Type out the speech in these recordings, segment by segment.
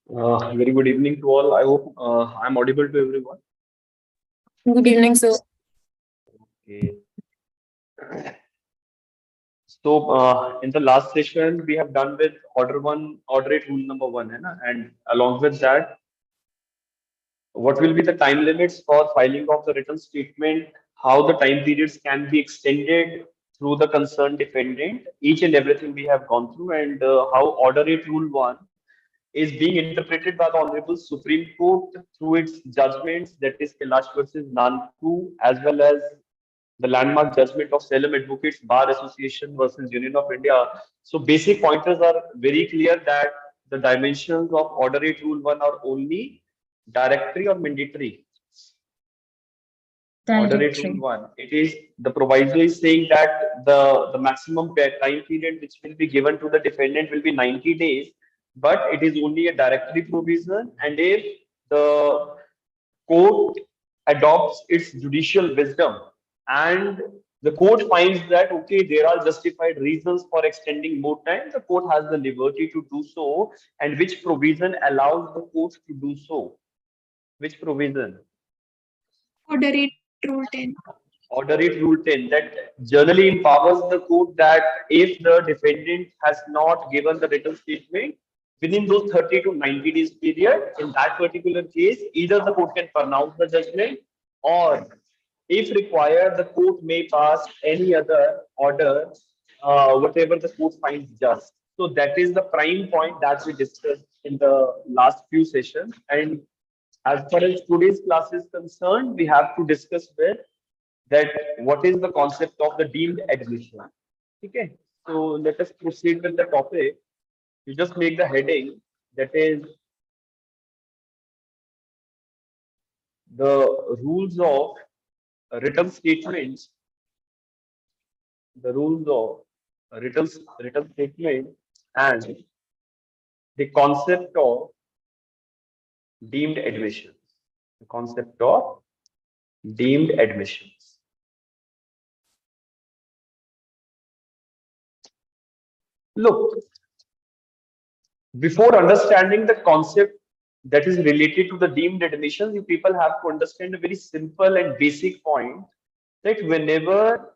Very good evening to all. I hope I'm audible to everyone. Good evening, sir. Okay. So, in the last session, we have done with order eight rule number one, hai na? And along with that, what will be the time limits for filing of the written statement, how the time periods can be extended through the concerned defendant, each and everything we have gone through, and how order eight rule one is being interpreted by the Honorable Supreme Court through its judgments, that is Kailash versus Nanku, as well as the landmark judgment of Salem Advocates Bar Association versus Union of India. So basic pointers are very clear that the dimensions of Order 8 Rule 1 are only directory or mandatory. Order 8 Rule Directory. 1. It is the proviso is saying that the maximum time period which will be given to the defendant will be 90 days, but it is only a directory provision. And if the court adopts its judicial wisdom and the court finds that okay, there are justified reasons for extending more time, the court has the liberty to do so. And which provision allows the court to do so? Which provision? Order 8, Rule 10. Order it Rule 10 that generally empowers the court that if the defendant has not given the written statement within those 30 to 90 days period, in that particular case, either the court can pronounce the judgment, or if required, the court may pass any other order, whatever the court finds just. So that is the prime point that we discussed in the last few sessions. And as far as today's class is concerned, we have to discuss with that what is the concept of the deemed admission. Okay, so let us proceed with the topic. You just make the heading, that is the rules of written statements, the rules of written statement, and the concept of deemed admissions. The concept of deemed admissions. Look, before understanding the concept that is related to the deemed admissions, you people have to understand a very simple and basic point, that whenever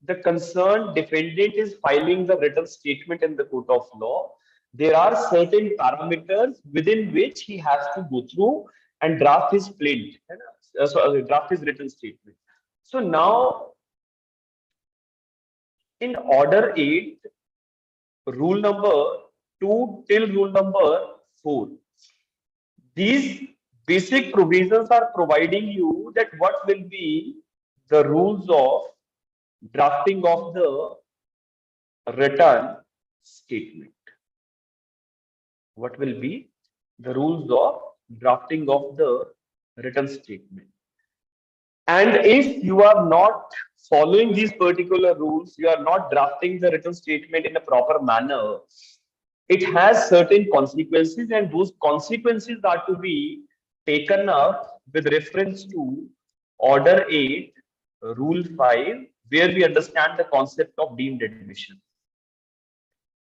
the concerned defendant is filing the written statement in the court of law, there are certain parameters within which he has to go through and draft his plaint, draft his written statement. So now, in order 8, rule number 2 till rule number 4, these basic provisions are providing you that what will be the rules of drafting of the written statement. What will be the rules of drafting of the written statement? And if you are not following these particular rules, you are not drafting the written statement in a proper manner, it has certain consequences, and those consequences are to be taken up with reference to Order 8, Rule 5, where we understand the concept of deemed admission.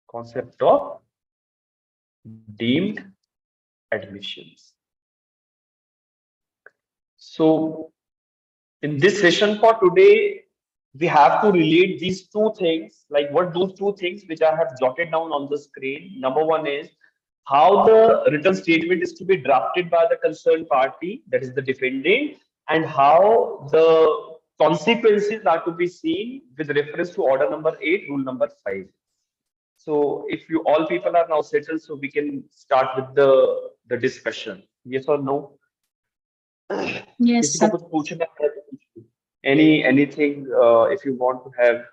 Concept of deemed admissions. So, in this session for today, we have to relate these two things, like what those two things which I have jotted down on the screen. Number one is how the written statement is to be drafted by the concerned party, that is the defendant, and how the consequences are to be seen with reference to order number 8, rule number 5. So if you all people are now settled, so we can start with the discussion. Yes or no? Yes, किसी को sir. कुछ पूछना है तो पूछो. Anything if you want to have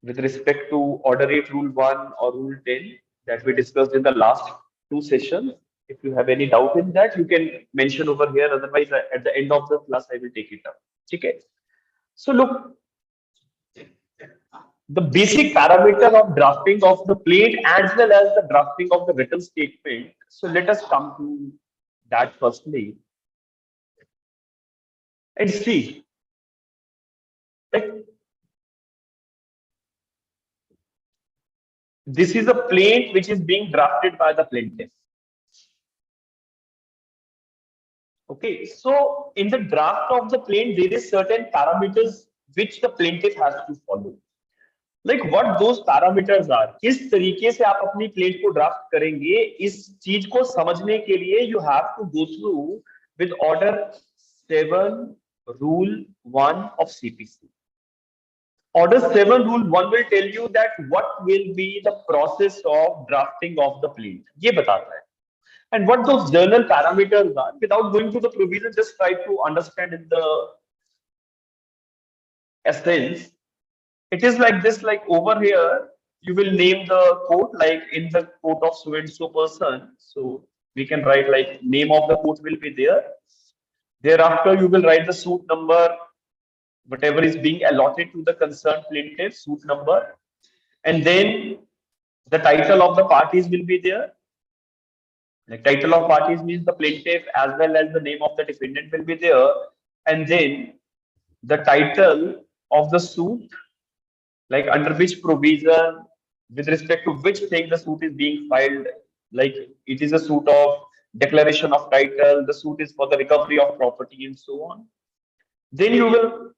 with respect to Order 8, Rule 1 or Rule 10 that we discussed in the last two sessions. If you have any doubt in that, you can mention over here. Otherwise, at the end of the class, I will take it up. Okay. So look, the basic parameter of drafting of the plate as well as the drafting of the written statement. So let us come to that firstly and see. Like, this is a plaint which is being drafted by the plaintiff. Okay, so in the draft of the plaint, there is certain parameters which the plaintiff has to follow. Like what those parameters are, किस तरीके से आप अपनी plate को draft करेंगे, इस चीज को समझने के लिए you have to go through with order 7 rule 1 of CPC. Order 7 rule 1 will tell you that what will be the process of drafting of the plaint. ये बताता है. And what those journal parameters are, without going to the provision, just try to understand in the essence. It is like this, like over here, you will name the court, like in the court of so and so person. So we can write like name of the court will be there. Thereafter, you will write the suit number, whatever is being allotted to the concerned plaintiff, suit number. And then the title of the parties will be there. The title of parties means the plaintiff as well as the name of the defendant will be there. And then the title of the suit, like under which provision, with respect to which thing the suit is being filed, like it is a suit of declaration of title, the suit is for the recovery of property and so on. Then you will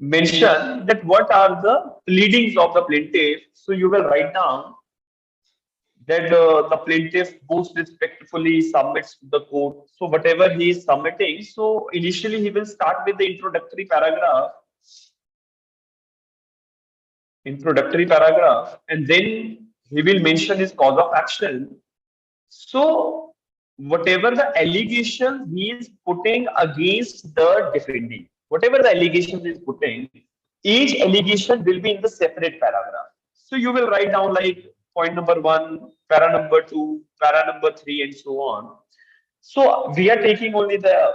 mention that what are the pleadings of the plaintiff. So you will write down that the plaintiff most respectfully submits to the court. So whatever he is submitting, so initially he will start with the introductory paragraph, and then he will mention his cause of action. So whatever the allegations he is putting against the defendant, whatever the allegations he is putting, each allegation will be in the separate paragraph. So you will write down like point number 1, para number 2, para number 3, and so on. So we are taking only the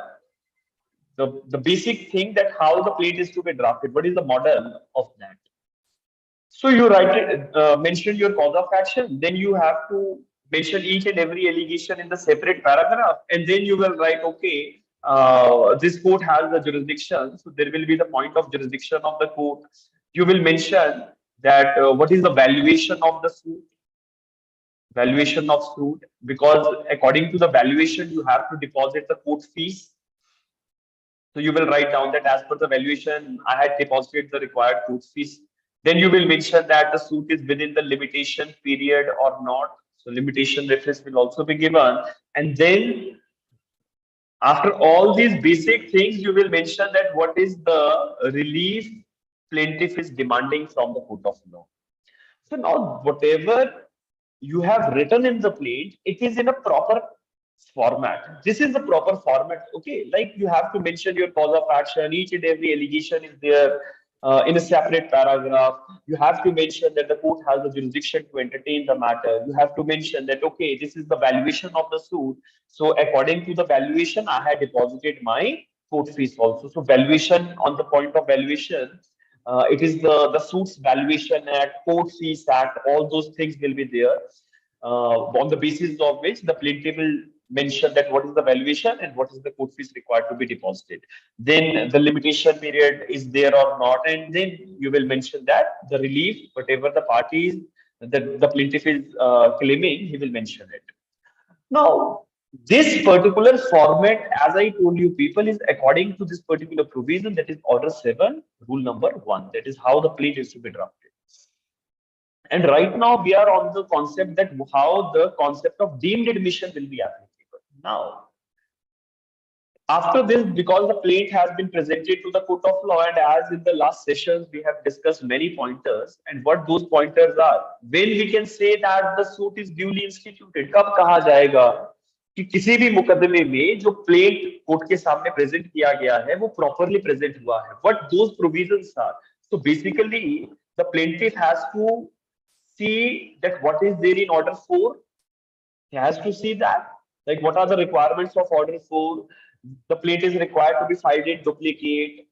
basic thing that how the plate is to be drafted. What is the model of that? So you write it, mention your cause of action, then you have to mention each and every allegation in the separate paragraph, and then you will write, okay, this court has the jurisdiction, so there will be the point of jurisdiction of the court. You will mention that what is the valuation of suit, because according to the valuation, you have to deposit the court fees. So you will write down that as per the valuation, I had deposited the required court fees. Then you will mention that the suit is within the limitation period or not. So limitation reference will also be given. And then after all these basic things, you will mention that what is the relief plaintiff is demanding from the court of law. So now whatever you have written in the plaint, it is in a proper format. This is the proper format. Okay, like you have to mention your cause of action. Each and every allegation is there in a separate paragraph. You have to mention that the court has the jurisdiction to entertain the matter. You have to mention that, okay, this is the valuation of the suit. So according to the valuation, I had deposited my court fees also. So valuation, on the point of valuation, it is the suit's valuation act, court fees act, all those things will be there, on the basis of which the plaintiff will mention that what is the valuation and what is the court fees required to be deposited. Then the limitation period is there or not, and then you will mention that the relief, whatever the parties that the plaintiff is claiming, he will mention it. Now, this particular format, as I told you, people, is according to this particular provision, that is Order 7, Rule number 1. That is how the plea is to be drafted. And right now, we are on the concept that how the concept of deemed admission will be applicable. Now, after this, because the plaint has been presented to the court of law, and as in the last sessions, we have discussed many pointers, and what those pointers are, when we can say that the suit is duly instituted, कब कहा जाएगा कि किसी भी मुकदमे में जो plate court के सामने प्रेजेंट किया गया है वो प्रॉपरली प्रेजेंट हुआ है, what those provisions are. So basically, the plaintiff has to see that what is there in order 4. He has to see that, like what are the requirements of order 4. The plaintiff is required to be filed in duplicate.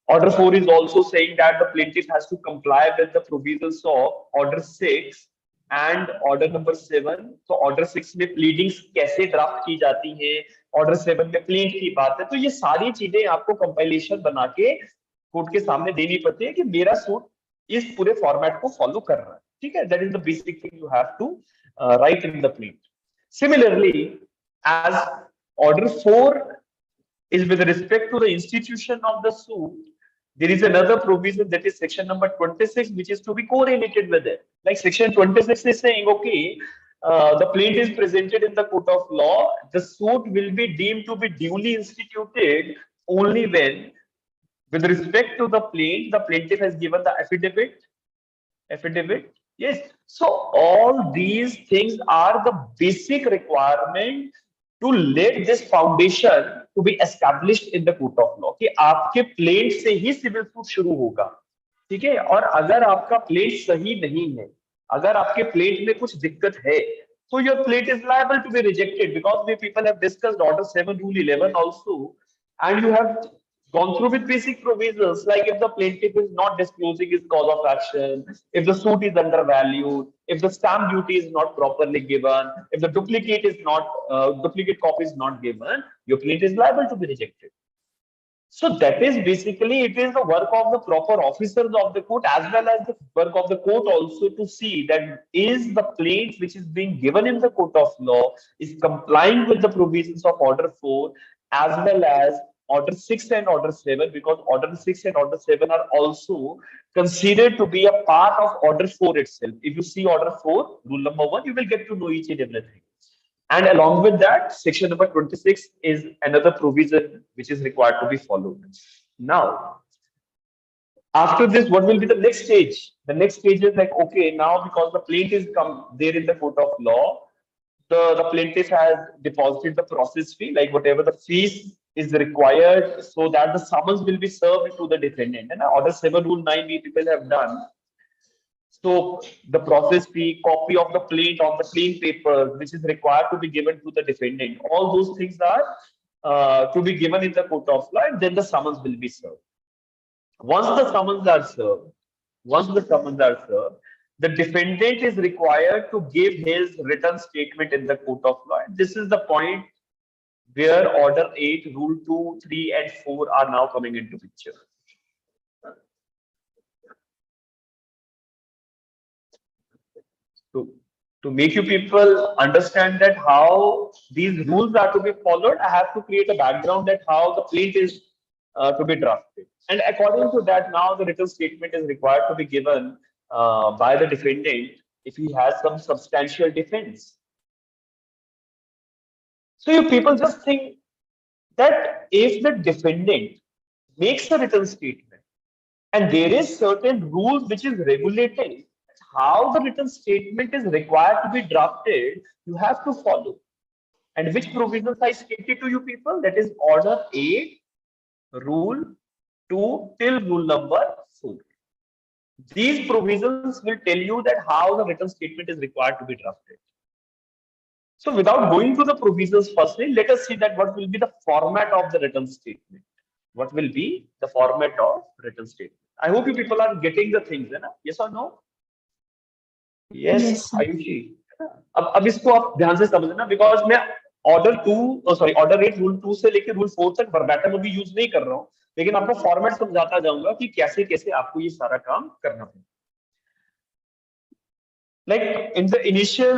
Order 4 is also saying that the plaintiff has to comply with the provisions of order 6 and order number 7. तो order 6 में pleadings कैसे draft की जाती हैं, order 7 में plaint की बात है, तो ये सारी चीजें आपको compilation बना के कोर्ट के सामने देनी पड़ती है कि मेरा सूट इस पूरे फॉर्मेट को फॉलो कर रहा है. ठीक है, that is the basic thing you have to write in the plaint. Similarly, as order 4 is with respect to the institution of the suit, there is another provision, that is section number 26, which is to be correlated with it. Like section 26 is saying, okay, the plaintiff is presented in the court of law, the suit will be deemed to be duly instituted only when, with respect to the plaintiff has given the affidavit. Yes. So all these things are the basic requirement to let this foundation to be established in the court of law कि आपके plate से ही civil suit शुरू होगा, ठीक है। और अगर आपका प्लेट सही नहीं है, अगर आपके प्लेट में कुछ दिक्कत है, so your plate is liable to be rejected, because we people have discussed order 7 rule 11 also, and you have gone through with basic provisions, like if the plaintiff is not disclosing his cause of action, if the suit is undervalued, if the stamp duty is not properly given, if the duplicate copy is not given, your plaint is liable to be rejected. So that is basically, it is the work of the proper officers of the court as well as the work of the court also to see that is the plaint which is being given in the court of law is complying with the provisions of order 4 as well as order 6 and order 7, because order 6 and order 7 are also considered to be a part of order 4 itself. If you see order 4, rule number 1, you will get to know each and everything. And along with that, section number 26 is another provision which is required to be followed. Now, after this, what will be the next stage? The next stage is like, okay, now because the plaintiff is come there in the court of law, the plaintiff has deposited the process fee, like whatever the fees is required, so that the summons will be served to the defendant. And order 7 rule 9 we people have done. So the process fee, copy of the plain paper, which is required to be given to the defendant, all those things are to be given in the court of law, and then the summons will be served. Once the summons are served, the defendant is required to give his written statement in the court of law. And this is the point where order 8, rule 2, 3, and 4 are now coming into picture. To make you people understand that how these rules are to be followed, I have to create a background that how the plaint is to be drafted. And according to that, now the written statement is required to be given by the defendant if he has some substantial defense. So you people just think that if the defendant makes a written statement and there is certain rules which is regulating how the written statement is required to be drafted, you have to follow. And which provisions I stated to you people? That is order 8, rule 2 till rule number 4. These provisions will tell you that how the written statement is required to be drafted. So without going to the provisions firstly, let us see that what will be the format of the written statement. What will be the format of written statement? I hope you people are getting the things, है ना? Yes or no? Yes, Ayushi. अब इसको आप ध्यान से समझना, because मैं order 8 rule 2 से लेकर रूल 4 तक वर्बैटम अभी यूज नहीं कर रहा हूँ, लेकिन आपको फॉर्मेट समझाता जाऊंगा कि कैसे कैसे आपको ये सारा काम करना है। Like in the initial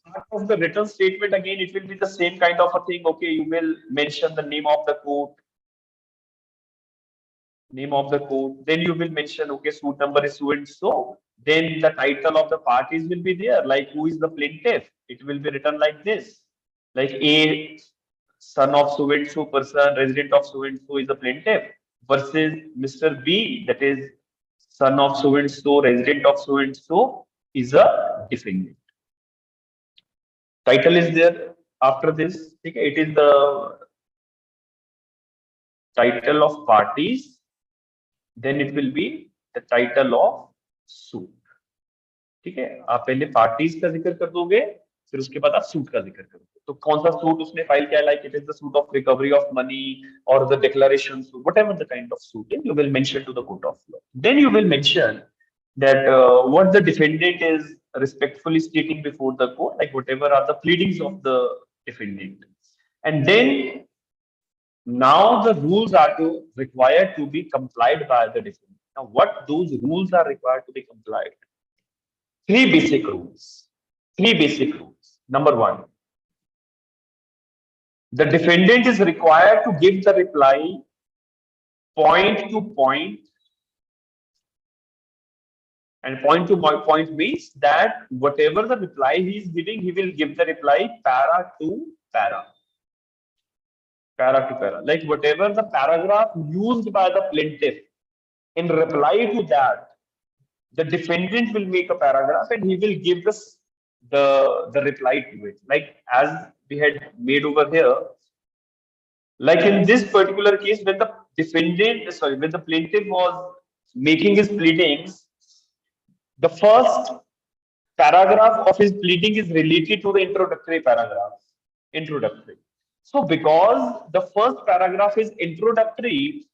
part of the written statement, again it will be the same kind of a thing. Okay, you will mention the name of the court, then you will mention, okay, suit number is so and so. Then the title of the parties will be there, like who is the plaintiff. It will be written like this, like A, son of so and so person, resident of so and so is the plaintiff, versus Mr. B, that is son of so and so, resident of so and so is a defendant. Title is there after this. Okay, it is the title of parties, then it will be the title of suit. ठीक है, आप पहले parties का जिक्र कर दोगे, फिर उसके बाद आप सूट का जिक्र करोगे। तो कौन सा सूट उसने फाइल किया, like it is the suit of recovery of money और the declaration suit, whatever the kind of suit, you will mention to the court of law. Then you will mention that what the defendant is respectfully stating before the court, like whatever are the pleadings of the defendant. And then now the rules are required to be complied by the defendant. Now what those rules are required to be complied? Three basic rules. Number 1, The defendant is required to give the reply point to point, and point to point means that whatever the reply he is giving, he will give the reply para to para. Para to para. Like whatever the paragraph used by the plaintiff, in reply to that, the defendant will make a paragraph and he will give the reply to it. Like as we had made over here, like in this particular case, when the when the plaintiff was making his pleadings, the first paragraph of his pleading is related to the introductory paragraph. Introductory. So because the first paragraph is introductory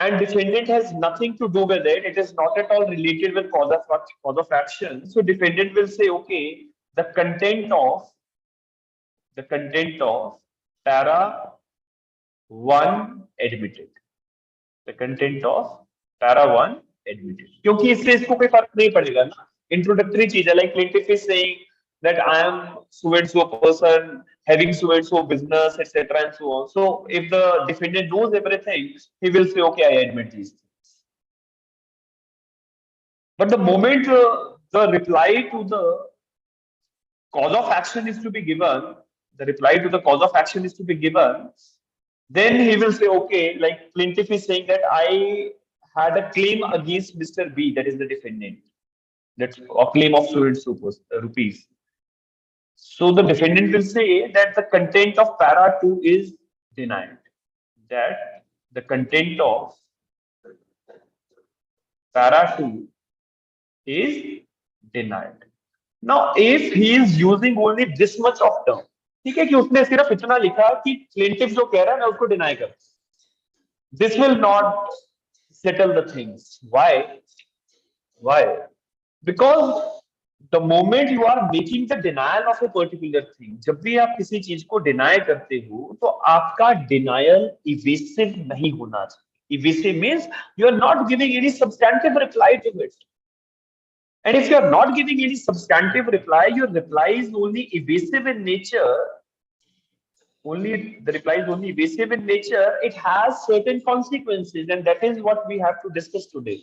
and defendant has nothing to do with it, it is not at all related with cause of action. So defendant will say, okay, the content of para 1 admitted. The content of para 1 admitted. क्योंकि इससे इसको कोई फर्क नहीं पड़ेगा ना. Introductory चीज है, like plaintiff is saying that I am so and so person having so and so business, etc. and so on. So if the defendant knows everything, he will say, okay, I admit these things. But the moment the reply to the cause of action is to be given, the reply to the cause of action is to be given, then he will say, okay, like plaintiff is saying that I had a claim against Mr. B, that is the defendant. That's a claim of so and so rupees. So the defendant will say that the content of para 2 is denied. That the content of para 2 is denied. Now, if he is using only this much of term, ठीक है कि उसने सिर्फ इतना लिखा कि plaintiff जो कह रहा है मैं उसको deny कर, this will not settle the things. Why? Because the moment you are making the denial of a particular thing, जब भी आप किसी चीज को deny करते हो, तो आपका denial evasive नहीं होना चाहिए. Evasive means you are not giving any substantive reply to it. And if you are not giving any substantive reply, your reply is only evasive in nature. The reply is only evasive in nature. It has certain consequences, and that is what we have to discuss today.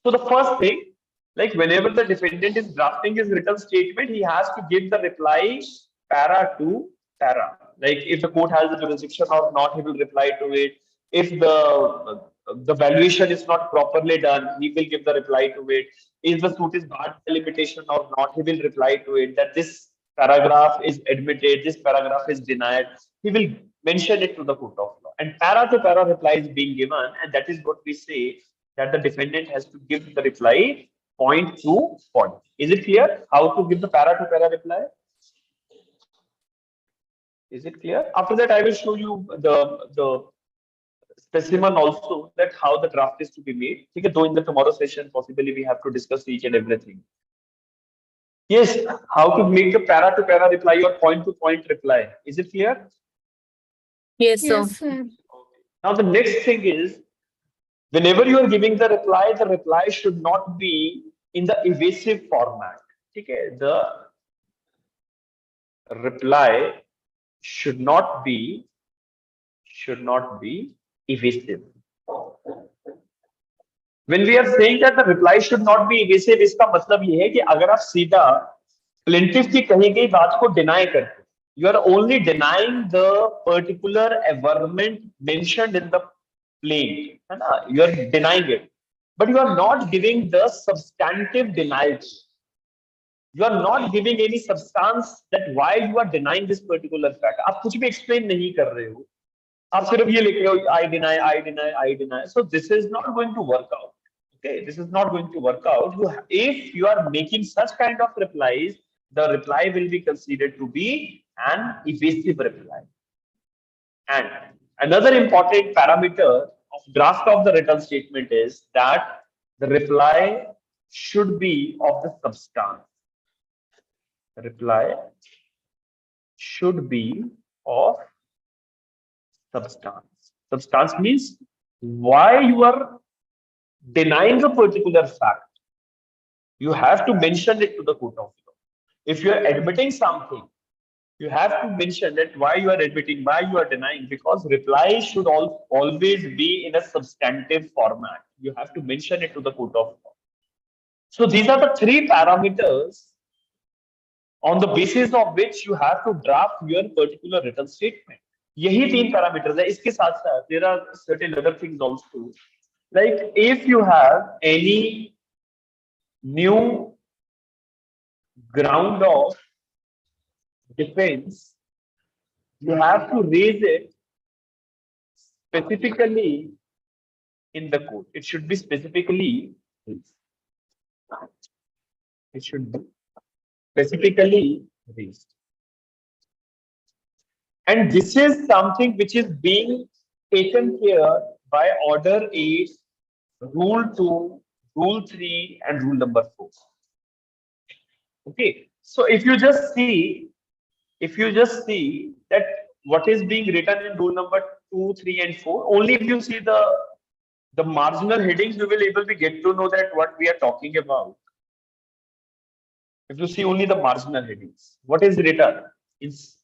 So the first thing, like whenever the defendant is drafting his written statement, he has to give the reply para to para. Like if the court has the jurisdiction or not, he will reply to it. If the valuation is not properly done, he will give the reply to it. If the suit is barred by limitation or not, he will reply to it that this paragraph is admitted, this paragraph is denied. He will mention it to the court of law. And para to para reply is being given, and that is what we say that the defendant has to give the reply point to point. Is it clear how to give the para to para reply? Is it clear? After that, I will show you the specimen also, that how the draft is to be made. Okay, though in the tomorrow session, possibly we have to discuss each and everything. Yes, how to make the para to para reply or point to point reply. Is it clear? Yes, sir. Yes, sir. Now the next thing is, whenever you are giving the reply should not be in the evasive format. Okay, the reply should not be evasive. When we are saying that the reply should not be evasive, इसका मतलब ये है कि अगर आप सीधा plaintiff की कही गई बात को deny करते, you are only denying the particular averment mentioned in the plaint, है ना? You are denying it, but you are not giving the substantive denial. You are not giving any substance that why you are denying this particular fact. आप कुछ भी explain नहीं कर रहे हो. आप सिर्फ ये लिख रहे हो, I deny. So this is not going to work out. Okay, this is not going to work out. If you are making such kind of replies, the reply will be considered to be an evasive reply. And another important parameter of draft of the written statement is that the reply should be of the substance. The reply should be of substance. Substance means why you are denying a particular fact. You have to mention it to the court of law. If you are admitting something, You have to mention that why you are admitting, why you are denying, because reply should always be in a substantive format. You have to mention it to the court of law. So these are the three parameters on the basis of which you have to draft your particular written statement. यही तीन parameters है. इसके साथ साथ there are certain other things also. Like if you have any new ground of defense, you have to raise it specifically in the court. It should be specifically raised. It should be specifically raised. And this is something which is being taken care by Order 8, Rule 2, Rule 3, and Rule number 4. Okay, so if you just see that what is being written in Rule number 2, 3, and 4, only if you see the marginal headings, you will able to get to know that what we are talking about. If you see only the marginal headings, what is written is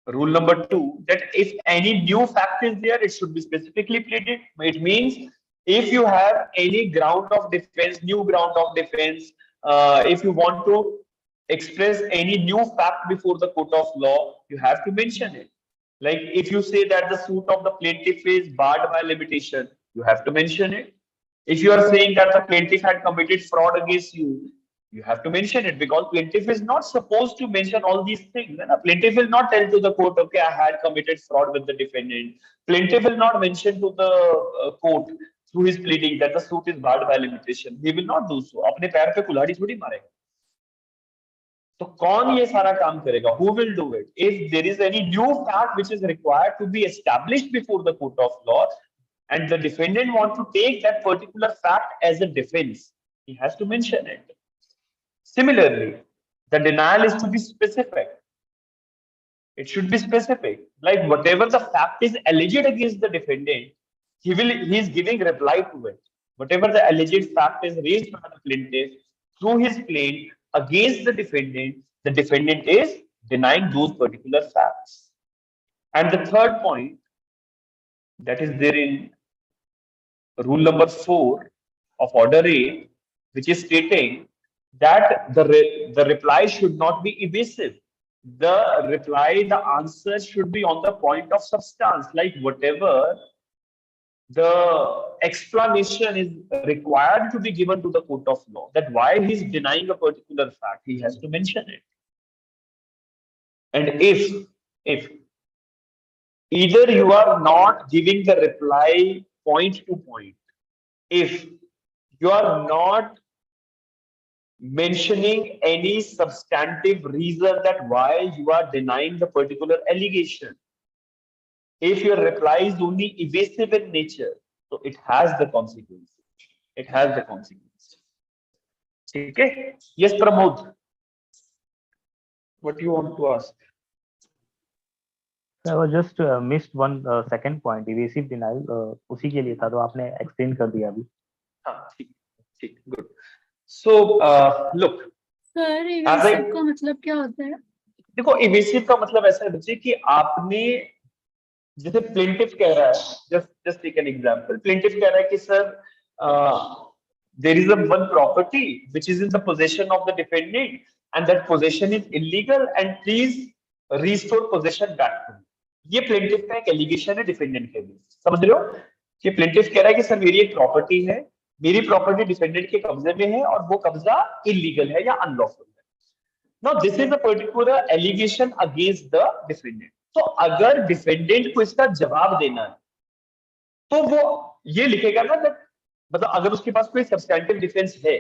Rule number 2, that if any new fact is there, it should be specifically pleaded. It means if you have any ground of defense, new ground of defense, if you want to express any new fact before the court of law, you have to mention it. Like if you say that the suit of the plaintiff is barred by limitation, you have to mention it. If you are saying that the plaintiff had committed fraud against you, you have to mention it, because plaintiff is not supposed to mention all these things. And a plaintiff will not tell to the court, okay, I had committed fraud with the defendant. Plaintiff will not mention to the court through his pleading that the suit is barred by limitation. He will not do so. अपने पैर पे कुल्हाड़ी थोड़ी मारेगा. तो कौन ये सारा काम करेगा? Who will do it? If there is any new fact which is required to be established before the court of law, and the defendant wants to take that particular fact as a defense, he has to mention it. Similarly, the denial is to be specific. It should be specific. Like whatever the fact is alleged against the defendant, he is giving reply to it. Whatever the alleged fact is raised by the plaintiff through his claim against the defendant is denying those particular facts. And the third point that is there in Rule number 4 of Order 8, which is stating that the reply should not be evasive. The answer should be on the point of substance, like whatever the explanation is required to be given to the court of law, that why he is denying a particular fact, he has to mention it. And if either you are not giving the reply point to point, if you are not mentioning any substantive reason that why you are denying the particular allegation, if your reply is only evasive in nature, so it has the consequences. It has the consequences. Okay? Yes, Pramod. What do you want to ask? I was just missed one second point. Evasive denial उसी के लिए था, तो आपने explain कर दिया अभी. हाँ, ठीक, good. So look. Sir, evasive का मतलब क्या होता है? देखो, evasive का मतलब ऐसा है बच्चे कि आपने जैसे plaintiff कह रहा है, just take an example. Plaintiff कह रहा है कि sir, there is one property which is in the possession of the defendant, and that possession is illegal, and please restore possession back to me. ये plaintiff का एक allegation है defendant के लिए. समझ रहे हो? कि plaintiff कह रहा है कि सर मेरी एक property है, मेरी प्रॉपर्टी डिफेंडेंट के कब्जे में है और वो कब्जा इलीगल है या अनलॉफुल है. Now this is a particular allegation against the defendant. तो अगर डिफेंडेंट को इसका जवाब देना है तो वो ये लिखेगा ना, मतलब अगर उसके पास कोई सब्सटेंटिव डिफेंस है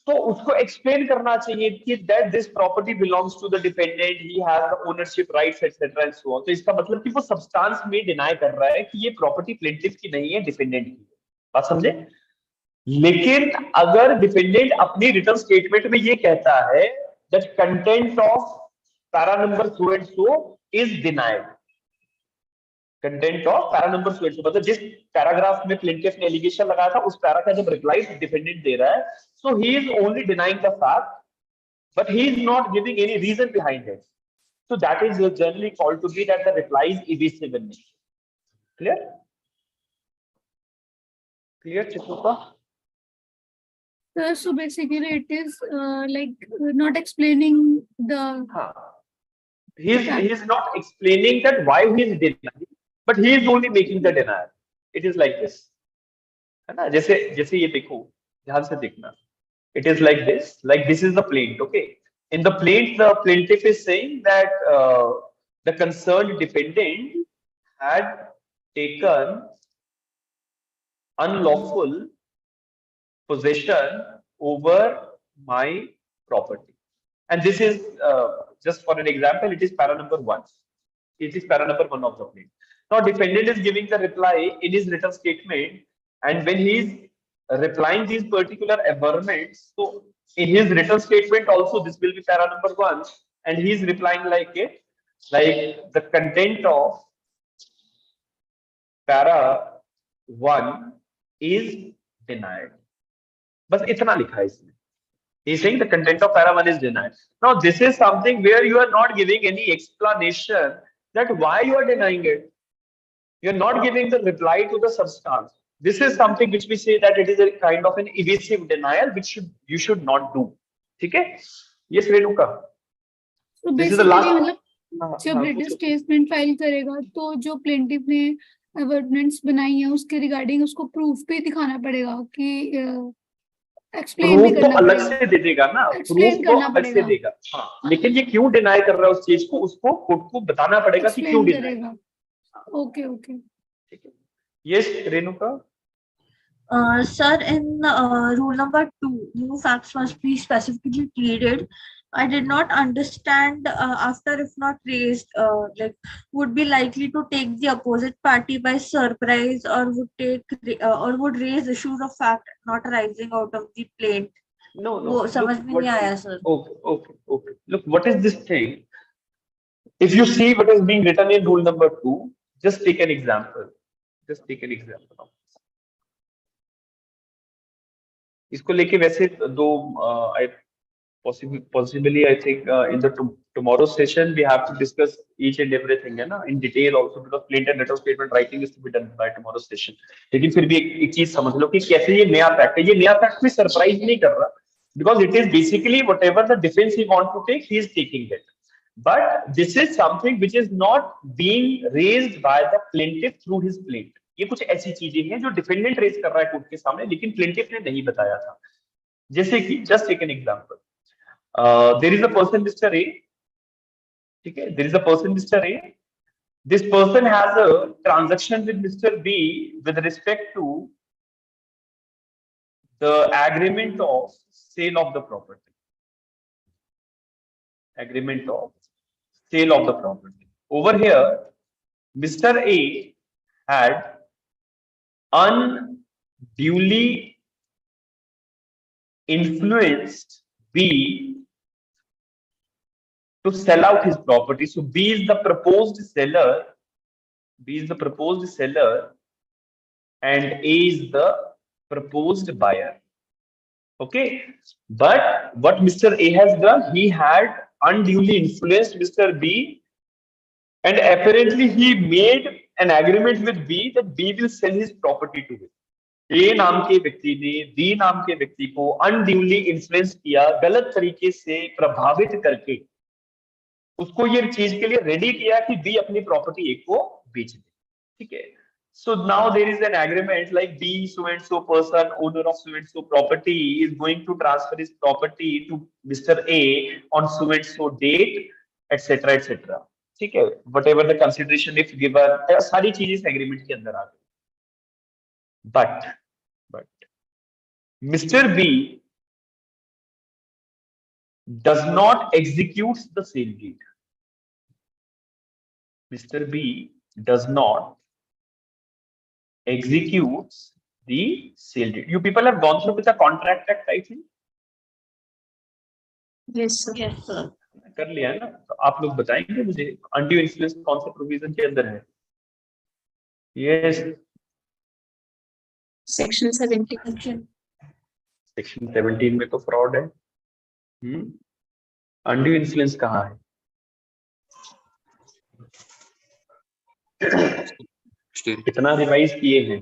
तो उसको एक्सप्लेन करना चाहिए कि that this property belongs to the defendant, he has the ownership rights etcetera and so on. तो इसका मतलब कि वो सब्सटेंस में डिनाई कर रहा है कि ये प्रॉपर्टी प्लेंटिफ की नहीं है, डिफेंडेंट की है. बात समझे? लेकिन अगर डिफेंडेंट अपनी रिटर्न स्टेटमेंट में ये कहता है that content of para number so and so is denied, content of para number so and so, मतलब जिस पैराग्राफ में प्लेंटिफ ने एलिगेशन लगाया था उस पैरा का जब रिप्लाई डिफेंडेंट दे रहा है, so he is only denying the fact but he is not giving any reason behind it. So that is generally called to be that the reply is evasive in nature. Clear? Clear, Chituka? So basically, it is like not explaining the. He's not explaining that why he is denying, but he is only making the denial. It is like this, है ना? जैसे जैसे ये देखो, ध्यान से देखना. It is like this. Like this is the plaint. Okay. In the plaint, the plaintiff is saying that the concerned defendant had taken unlawful possession over my property. And this is just for an example, it is para number 1. It is para number 1 of the plaint. Now, defendant is giving the reply in his written statement, and when he is replying these particular averments, so in his written statement also this will be para number 1, and he is replying like it, like the content of para 1 is denied. बस इतना लिखा है इसमें. He is saying the content of para 1 is denied. Now, this is something where you are not giving any explanation that why you are denying it. You are not giving the reply to the substance. This is something which we say that it is a kind of an evasive denial, which you should not do. ठीक है? Yes, Renuka. So basically, मतलब जब written statement file करेगा तो जो plaintiff ने averments बनाई है उसके रिगार्डिंग उसको प्रूफ भी दिखाना पड़ेगा कि एक्सप्लेन भी करना अलग से दे देगा ना, प्रूफ तो अलग से देगा. हाँ, लेकिन ये क्यों डिनाई कर रहा है उस चीज को, उसको कोर्ट को बताना पड़ेगा कि क्यों डिनाई. ओके ओके, ठीक है. Yes Renuka. Sir, in rule number 2, new facts must be specifically pleaded. I did not understand after if not raised, like would be likely to take the opposite party by surprise, or would take or would raise issues of fact not arising out of the plaint. No. समझ में नहीं आया, sir. Okay. Look, what is this thing? If you see what is being written in rule number 2, just take an example. Of इसको लेके वैसे दो I possibly I think in the tomorrow session we have to discuss each and everything है ना in detail also, because plaint and written statement writing is to be done by tomorrow session. लेकिन फिर भी एक चीज समझ लो कि कैसे ये नया फैक्ट है. ये नया फैक्ट भी सरप्राइज नहीं कर रहा, because it is basically whatever the defense he want to take, he is taking it. But this is something which is not being raised by the plaintiff through his plaint. ये कुछ ऐसी चीजें हैं जो defendant raise कर रहा है court के सामने, लेकिन प्लेंटिफ ने नहीं बताया था. जैसे कि just take an example, there is a person mister A. ठीक है, there is a person mister A. This person has a transaction with mister B with respect to the agreement of sale of the property. Agreement of sale of the property. Over here, Mr. A had unduly influenced B to sell out his property. So B is the proposed seller. And A is the proposed buyer. Okay, but what Mr. A has done, he had unduly influenced Mr. B, and apparently he made an agreement with B that B will sell his property to him. A नाम के व्यक्ति ने B नाम के व्यक्ति को unduly influence किया, गलत तरीके से प्रभावित करके उसको ये चीज के लिए रेडी किया कि B अपनी प्रॉपर्टी A को बेच दे. ठीक है. So now there is an agreement like B, so and so person, owner of so and so property, is going to transfer his property to Mr. A on so and so date, etc., etc. ठीक है. Whatever the consideration if given, सारी चीजें agreement के अंदर आ गई. But Mr. B does not execute the sale deed. Mr. B does not executes the sale deed. You people have gone through with the contract act, I think. Yes, sir. Yes, sir. कर लिया है ना. तो आप लोग बताएंगे मुझे undue influence कौन सा प्रोविजन के अंदर है? Yes, section 17. सेक्शन 17 में तो फ्रॉड है. अनड्यू इन्फ्लुएंस कहाँ है? कितना रिवाइज किए हैं?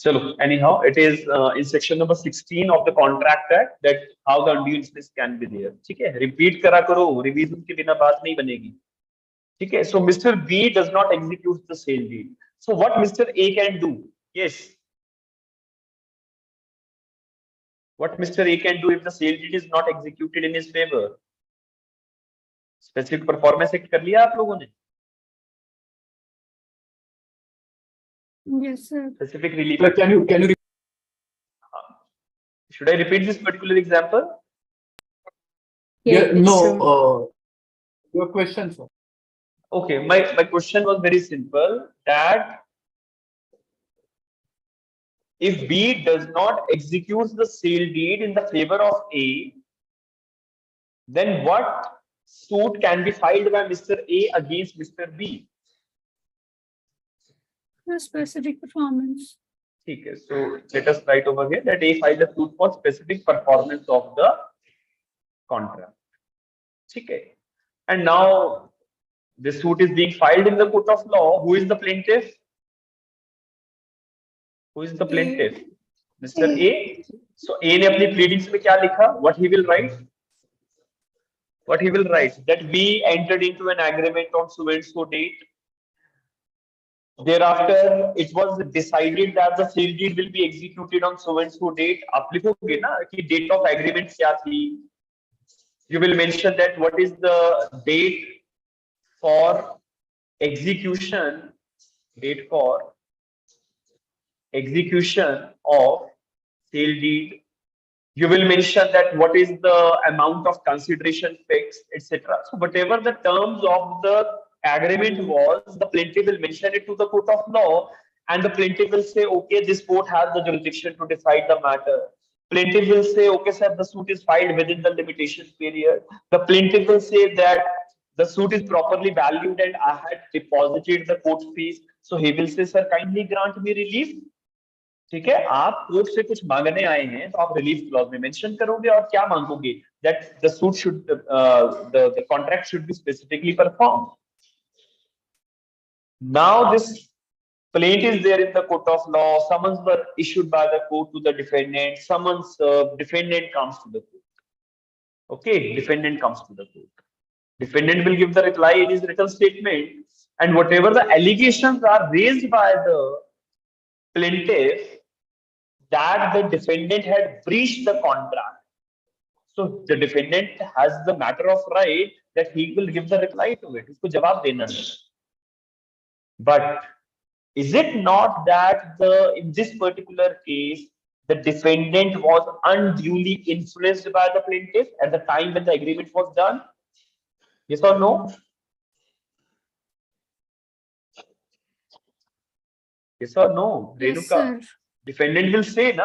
चलो, anyhow, it is in section number 16 of the contract act that how the undue influence can be there. ठीक है, रिपीट करा करो, रिवीजन के बिना बात नहीं बनेगी. ठीक है, so Mr. B does not execute the sale deed. So what Mr. A can do? Yes. What Mr. A can do if the sale deed is not executed in his favor? Specific performance act कर लिया आप लोगों ने? Yes, sir. Specific relief. Can you Should I repeat this particular example? Yeah, no. Your question, sir. Okay, my question was very simple, that if B does not execute the sale deed in the favor of A, then what suit can be filed by Mr. A against Mr. B? The specific performance. Okay, so let us write over here that A filed a suit for specific performance of the contract. Okay, and now this suit is being filed in the court of law. Who is the plaintiff? Who is the plaintiff? Mr. A. So A ने अपनी pleadings में क्या लिखा? What he will write? What he will write? That we entered into an agreement on so and so date. Thereafter, it was decided that the sale deed will be executed on so and so date. आप लिखोगे ना कि date of agreement क्या थी? You will mention that what is the date for execution, date for execution of sale deed. You will mention that what is the amount of consideration fixed, etc. So whatever the terms of the agreement was, the plaintiff will mention it to the court of law, and the plaintiff will say, okay, this court has the jurisdiction to decide the matter. Plaintiff will say, okay, sir, the suit is filed within the limitation period. The plaintiff will say that the suit is properly valued and I had deposited the court fees. So he will say, sir, kindly grant me relief. ठीक है, आप court से कुछ मांगने आए हैं तो आप रिलीफ क्लॉज में मेंशन करोगे और क्या मांगोगे? That the suit should, the contract should be specifically performed. Now this plaint is there in the court of law. Summons were issued by the court to the defendant. Summons defendant comes to the court. Okay, defendant comes to the court. Defendant will give the reply in his written statement, and whatever the allegations are raised by the plaintiff, that the defendant had breached the contract. So the defendant has the matter of right that he will give the reply to it. उसको जवाब देना है. But is it not that in this particular case, the defendant was unduly influenced by the plaintiff at the time when the agreement was done? Yes or no? Yes or no? Yes, Renuka? sir. Defendant will say,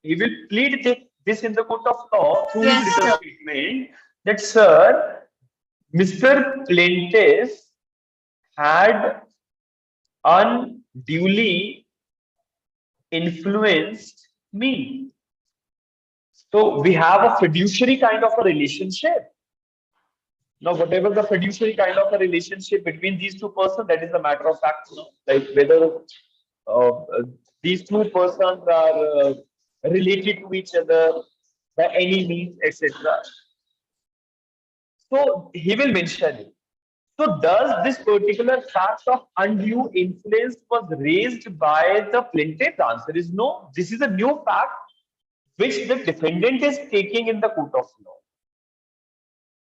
he will plead this in the court of law through his written statement that, sir, Mr. Plaintiff had unduly influenced me. So we have a fiduciary kind of a relationship. Now, whatever the fiduciary kind of a relationship between these two persons, that is a matter of fact, like whether these two persons are related to each other by any means, etc. So he will mention it. So does this particular fact of undue influence was raised by the plaintiff? The answer is no. This is a new fact which the defendant is taking in the court of law.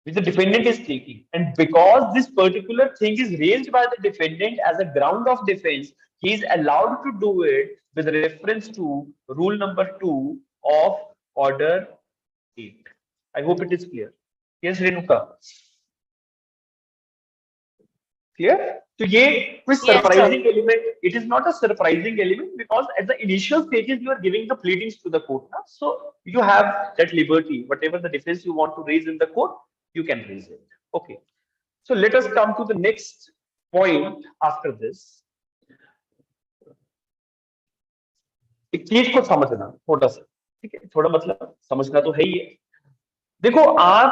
Which the defendant is taking. And because this particular thing is raised by the defendant as a ground of defense, he is allowed to do it with reference to rule number 2 of order 8. I hope it is clear. Yes, Renuka. Clear? So, कोई surprising element. It is not a surprising element because at the initial stages you are giving the pleadings to the court. So you have that liberty. Whatever the defense you want to raise in the court, you can raise it. Okay. So let us come to the next point after this. एक चीज को समझना थोड़ा सा. ठीक है, थोड़ा मतलब समझना तो है ही है। देखो आप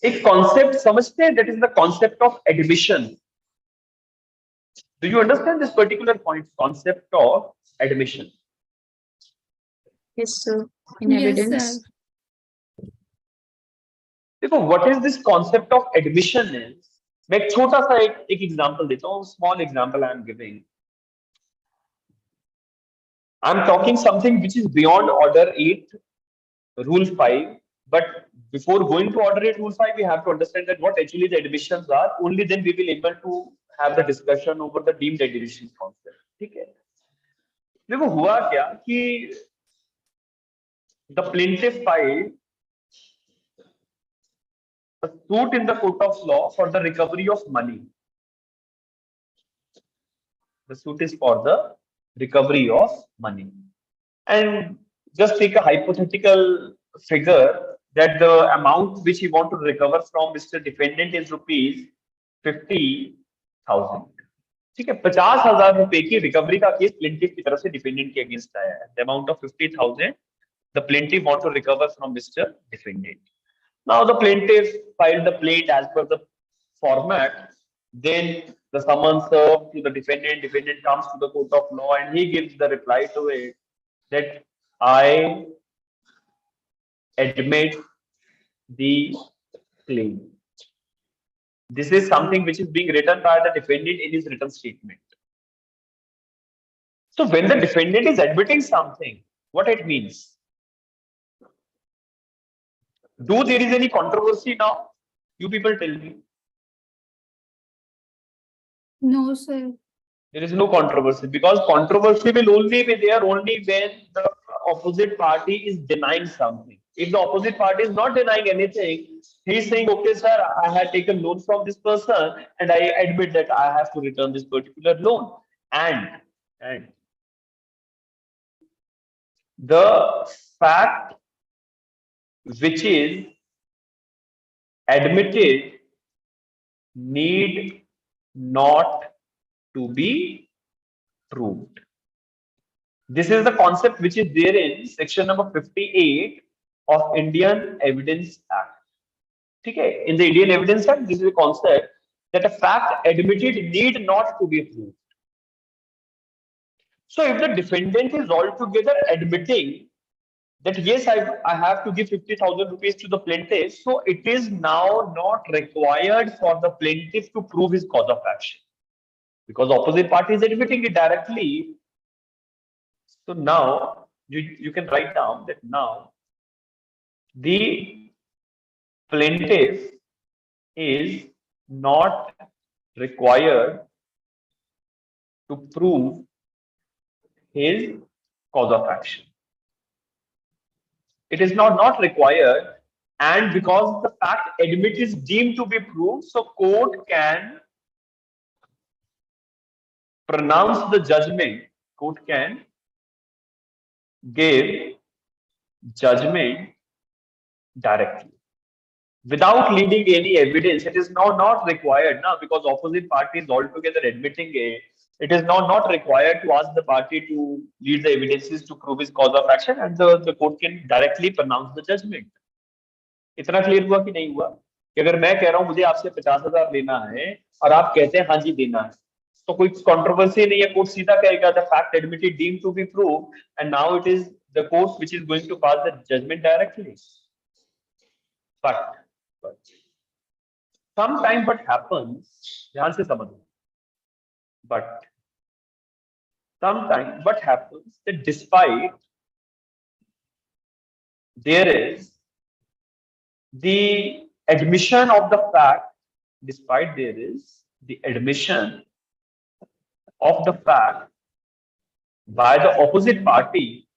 एक कॉन्सेप्ट समझते हैं, that is the concept of admission. Do you understand this particular point, concept of admission? Yes, sir. In Yes, evidence. sir. देखो what is this concept of admission is, मैं एक छोटा सा एक एग्जांपल देता हूँ, small example I am giving. I am talking something which is beyond order 8 rule 5, but before going to order 8 rule 5 we have to understand that what actually the admissions are, only then we will able to have the discussion over the deemed admission concept। ठीक है, देखो हुआ क्या कि the plaintiff filed a suit in the court of law for the recovery of money। The suit is for the recovery of money, and just take a hypothetical figure that the amount which he want to recover from Mr. Defendant is rupees 50,000। ठीक है, 50,000 रुपए की recovery का case plaintiff की तरफ से defendant के against आया है। The amount of 50,000 the plaintiff want to recover from Mr. Defendant। Now the plaintiff filed the plaint as per the format, then the summons served to the defendant, defendant comes to the court of law and he gives the reply to it that I admit the claim। This is something which is being written by the defendant in his written statement। So when the defendant is admitting something, what it means? Do there is any controversy now? You people tell me. No, sir. There is no controversy, because controversy will only be there only when the opposite party is denying something। If the opposite party is not denying anything, he is saying, okay sir, I had taken loan from this person and I admit that I have to return this particular loan, and the fact which is admitted need not to be proved। This is the concept which is there in section number 58 of Indian Evidence Act। ठीक है, in the Indian Evidence Act, this is a concept that a fact admitted need not to be proved। So if the defendant is altogether admitting that yes, I have to give 50,000 rupees to the plaintiff, so it is now not required for the plaintiff to prove his cause of action, because opposite party is admitting it directly। So now you can write down that now the plaintiff is not required to prove his cause of action। It is not required, and because the fact admit is deemed to be proved, so court can pronounce the judgment, court can give judgment directly without needing any evidence। It is now not required now, because opposite party is altogether admitting it। It is now not required to ask the party to lead the evidences to prove his cause of action, and the court can directly pronounce the judgment। इतना clear हुआ कि नहीं हुआ? कि अगर मैं कह रहा हूं मुझे आपसे 50,000 लेना है और आप कहते हैं हाँ जी देना है, तो कोई कंट्रोवर्सी नहीं है, कोर्ट सीधा कहेगा the fact admitted deemed to be proved and now it is the court which is going to pass the judgment directly. but sometime what happens, ध्यान से समझो, but sometime what happens that despite there is the admission of the fact, despite there is the admission of the fact by the opposite party,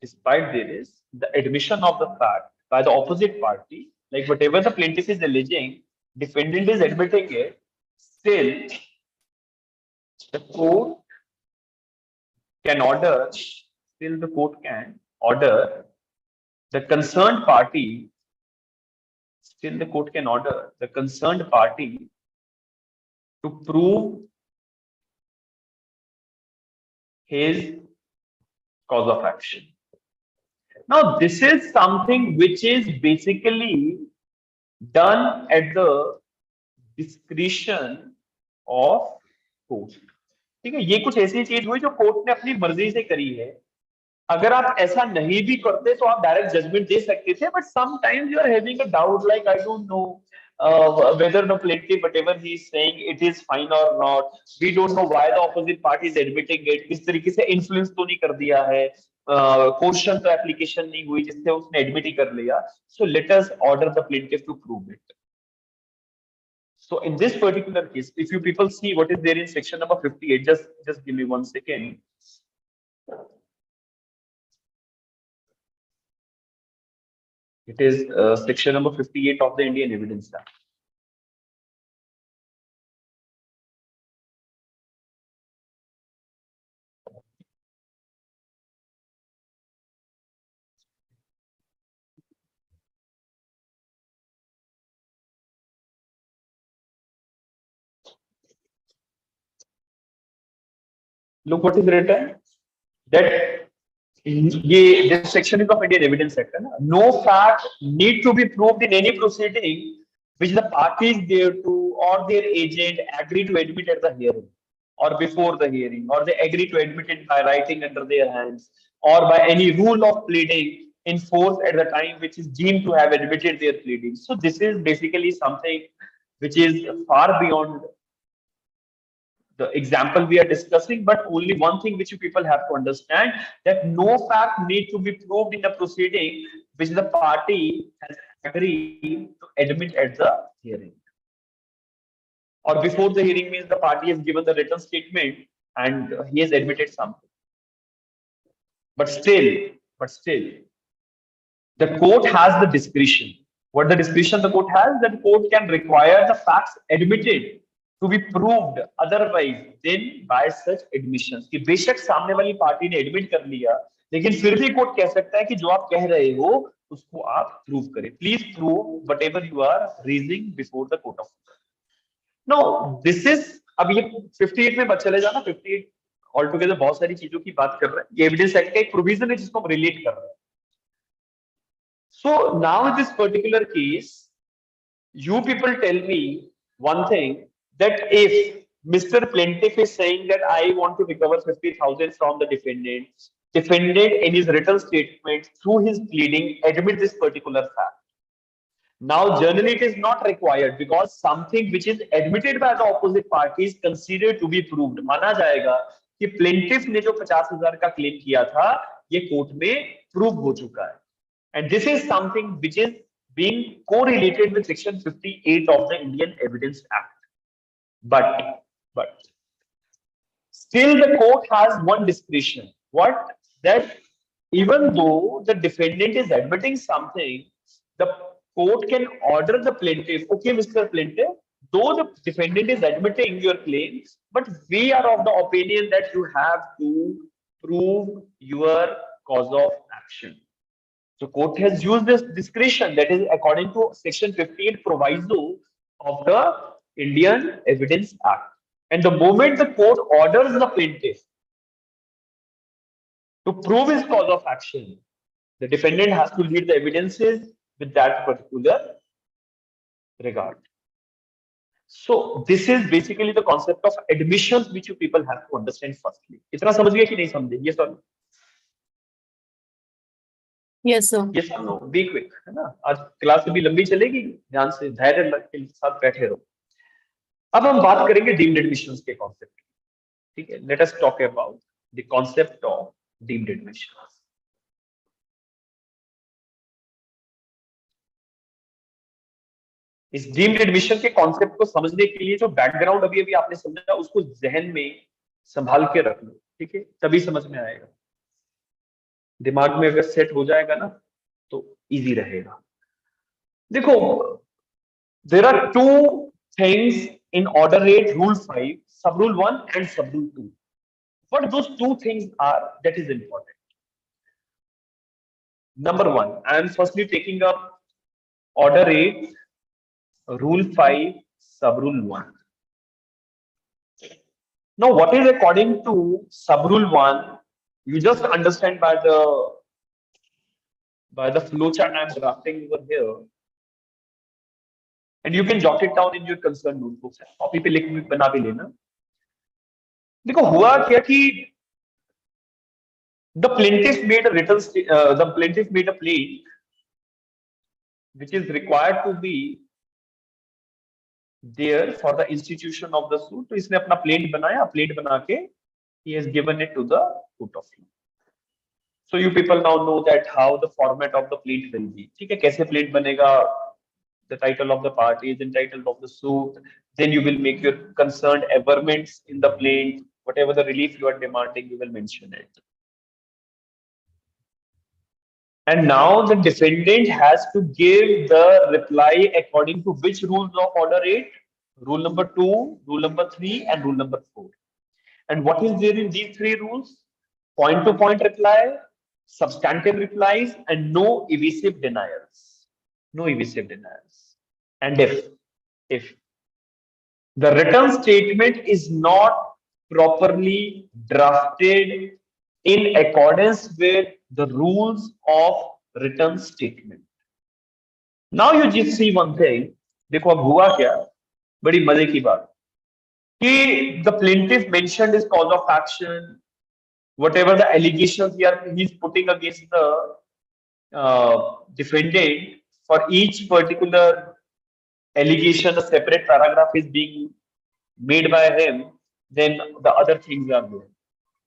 despite there is the admission of the fact by the opposite party, like whatever the plaintiff is alleging, defendant is admitting it, still the court can order, still the court can order the concerned party, still the court can order the concerned party to prove his cause of action. Now, this is something which is basically done at the discretion of court. ठीक है, ये कुछ ऐसी चीज हुई जो court ने अपनी मर्जी से करी है. अगर आप ऐसा नहीं भी करते तो आप डायरेक्ट जजमेंट दे सकते थे, but sometimes you are having a doubt like I don't know whether the plaintiff whatever he is saying it is fine or not, we don't know why the opposite party is admitting it, किस तरीके से influence तो नहीं कर दिया है, question तो application नहीं हुई जिससे उसने एडमिट ही कर लिया. So let us order the plaintiff to prove it. So in this particular case, if you people see what is there in section number 58, just give me 1 second. It is section number 58 of the Indian Evidence Act. Look what is written, that this section is of Indian Evidence Act. No fact need to be proved in any proceeding which the parties thereto or their agent agree to admit at the hearing or before the hearing, or they agree to admit it by writing under their hands, or by any rule of pleading in force at the time which is deemed to have admitted their pleading. So this is basically something which is far beyond the example we are discussing, but only one thing which you people have to understand, that no fact need to be proved in the proceeding which the party has agreed to admit at the hearing. Or before the hearing means the party has given the written statement and he has admitted something. But still, the court has the discretion. What the discretion the court has, that the court can require the facts admitted to be proved otherwise than by such admissions. कि बेशक सामने वाली party ने admit कर लिया, लेकिन फिर भी कोर्ट कह सकता है कि जो आप कह रहे हो उसको आप प्रूव करें. Please prove whatever you are raising before the court of. No this is, अब ये 58 में चले जाना, 58 ऑल टुगेदर बहुत सारी चीजों की बात कर रहे हैं. ये एविडेंस एक्ट का एक प्रोविजन है जिसको हम रिलेट कर रहे हैं. So now in this particular case, you people tell me one thing, that if Mr. Plaintiff is saying that I want to recover 50,000 from the defendant, defendant in his written statement through his pleading admit this particular fact. Now generally it is not required, because something which is admitted by the opposite party is considered to be proved. माना जाएगा कि plaintiff ने जो 50,000 का claim किया था ये court में प्रूव हो चुका है. And this is something which is being correlated with section 58 of the Indian Evidence Act. But still the court has one discretion. What? That even though the defendant is admitting something, the court can order the plaintiff, okay, Mr. Plaintiff, though the defendant is admitting your claims, but we are of the opinion that you have to prove your cause of action. So court has used this discretion, that is according to section 58 proviso of the Indian Evidence Act. And the moment the court orders the plaintiff to prove his cause of action, the defendant has to lead the evidences with that particular regard. So this is basically the concept of admissions which you people have to understand firstly. इतना समझ गए कि नहीं समझे? Yes or no? Yes, sir. Yes or no? Be quick, है ना? आज class भी लंबी चलेगी, ध्यान से धैर्य के साथ बैठे रहो. अब हम बात करेंगे डीम्ड एडमिशंस के कॉन्सेप्ट. ठीक है, let us talk about the concept of deemed admissions. इस डीम्ड एडमिशन के कॉन्सेप्ट को समझने के लिए जो बैकग्राउंड अभी अभी आपने समझा उसको जहन में संभाल के रख लो. ठीक है, तभी समझ में आएगा. दिमाग में अगर सेट हो जाएगा ना तो इजी रहेगा. देखो, there are two things in order rate rule 5, sub rule 1 and sub rule 2. What those two things are, that is important. Number 1, I am firstly taking up order rate rule 5 sub rule 1. Now, what is according to sub-rule 1? You just understand by the flowchart I'm drafting over here, and you can jot it down in your concerned notebooks. Copy पे लिख बना भी लेना. देखो हुआ क्या कि the plaintiff made a plea which is required to be there for the institution of the suit. तो इसने अपना प्लेट बनाया, प्लेट बना के he has given it to the court of law. So you people now know that how the format of the plate will be. ठीक है, कैसे plate बनेगा? The title of the party is entitled of the suit. Then you will make your concerned averments in the plate. Whatever the relief you are demanding, you will mention it. And now the defendant has to give the reply according to which rules of order 8? Rule number 2, rule number 3, and rule number 4. And what is there in these 3 rules? Point-to-point reply, substantive replies, and no evasive denials. No evasive denials. And if the written statement is not properly drafted in accordance with the rules of written statement. Now you just see one thing. देखो अब हुआ क्या? बड़ी मजे की बात कि the plaintiff mentioned his cause of action, whatever the allegations he's putting against the defendant. For each particular allegation, a separate paragraph is being made by him. Then the other things are there,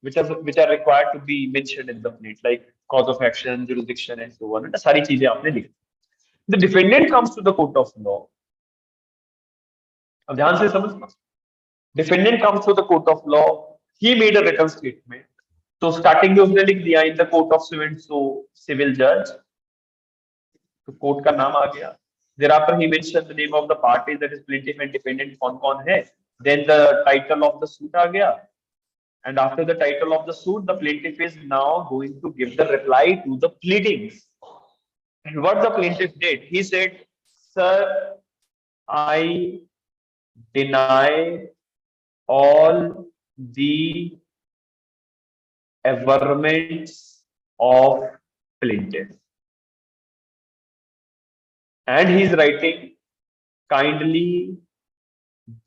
which are required to be mentioned in the plate, like cause of action, jurisdiction, and so on. And सारी चीजें आपने लिखी. The defendant comes to the court of law. अब ध्यान से समझना. Defendant comes to the court of law. He made a written statement. So starting में उसने लिख दिया in the court of so and so civil judge. तो court का नाम आ गया. Thereafter he mentioned the name of the parties, that is plaintiff and defendant कौन है. Then the title of the suit आ गया. And after the title of the suit, the plaintiff is now going to give the reply to the pleadings. And what the plaintiff did, he said, "Sir, I deny all the averments of plaintiff." And he's writing, "Kindly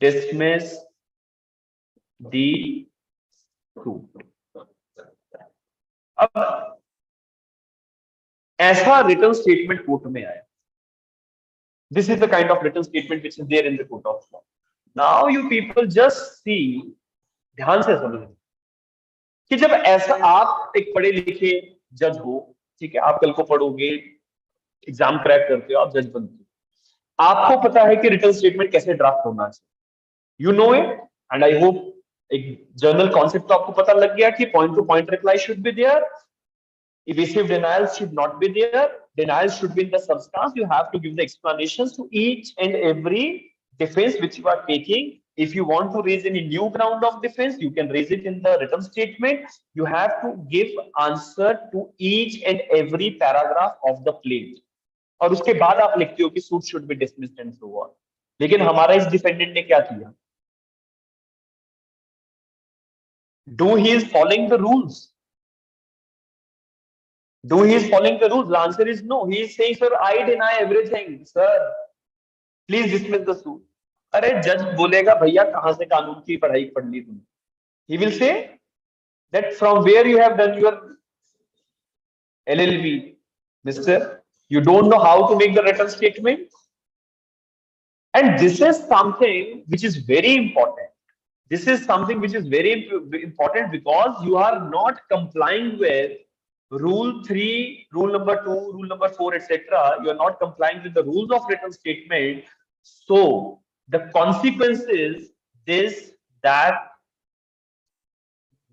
dismiss the suit." अब ऐसा written statement court में आया. This is the kind of written statement which is there in the court of law. Now you people just see, ध्यान से समझो कि जब ऐसा आप एक पढ़े लिखे जज हो, ठीक है, आप कल को पढ़ोगे, एग्जाम क्रैक करते हो, आप जज बनते हो, आपको पता है कि रिटन स्टेटमेंट कैसे ड्राफ्ट होना चाहिए. You know it, and I hope एक जनरल कॉन्सेप्ट तो आपको पता लग गया कि point to point reply should be there, evasive denials should not be there, denials should be in the substance. You have to give the explanations to each and every defense which you are taking. If you want to raise any new ground of defense, you can raise it in the written statement. You have to give answer to each and every paragraph of the plate. और उसके बाद आप लिखते हो कि suit should be dismissed and so on. लेकिन हमारा इस डिफेंडेंट ने क्या किया? Do he is following the rules? Do he is following the rules? The answer is no. He is saying, "Sir, I deny everything. Sir, please dismiss the suit." अरे जज बोलेगा भैया कहां से कानून की पढ़ाई पढ़ ली तुमने? He will say that from where you have done your LLB, Mister, you don't know how to make the written statement. And this is something which is very important. This is something which is very important because you are not complying with Rule 3, Rule number 2, Rule number 4, etc. You are not complying with the rules of written statement. So the consequence is this, that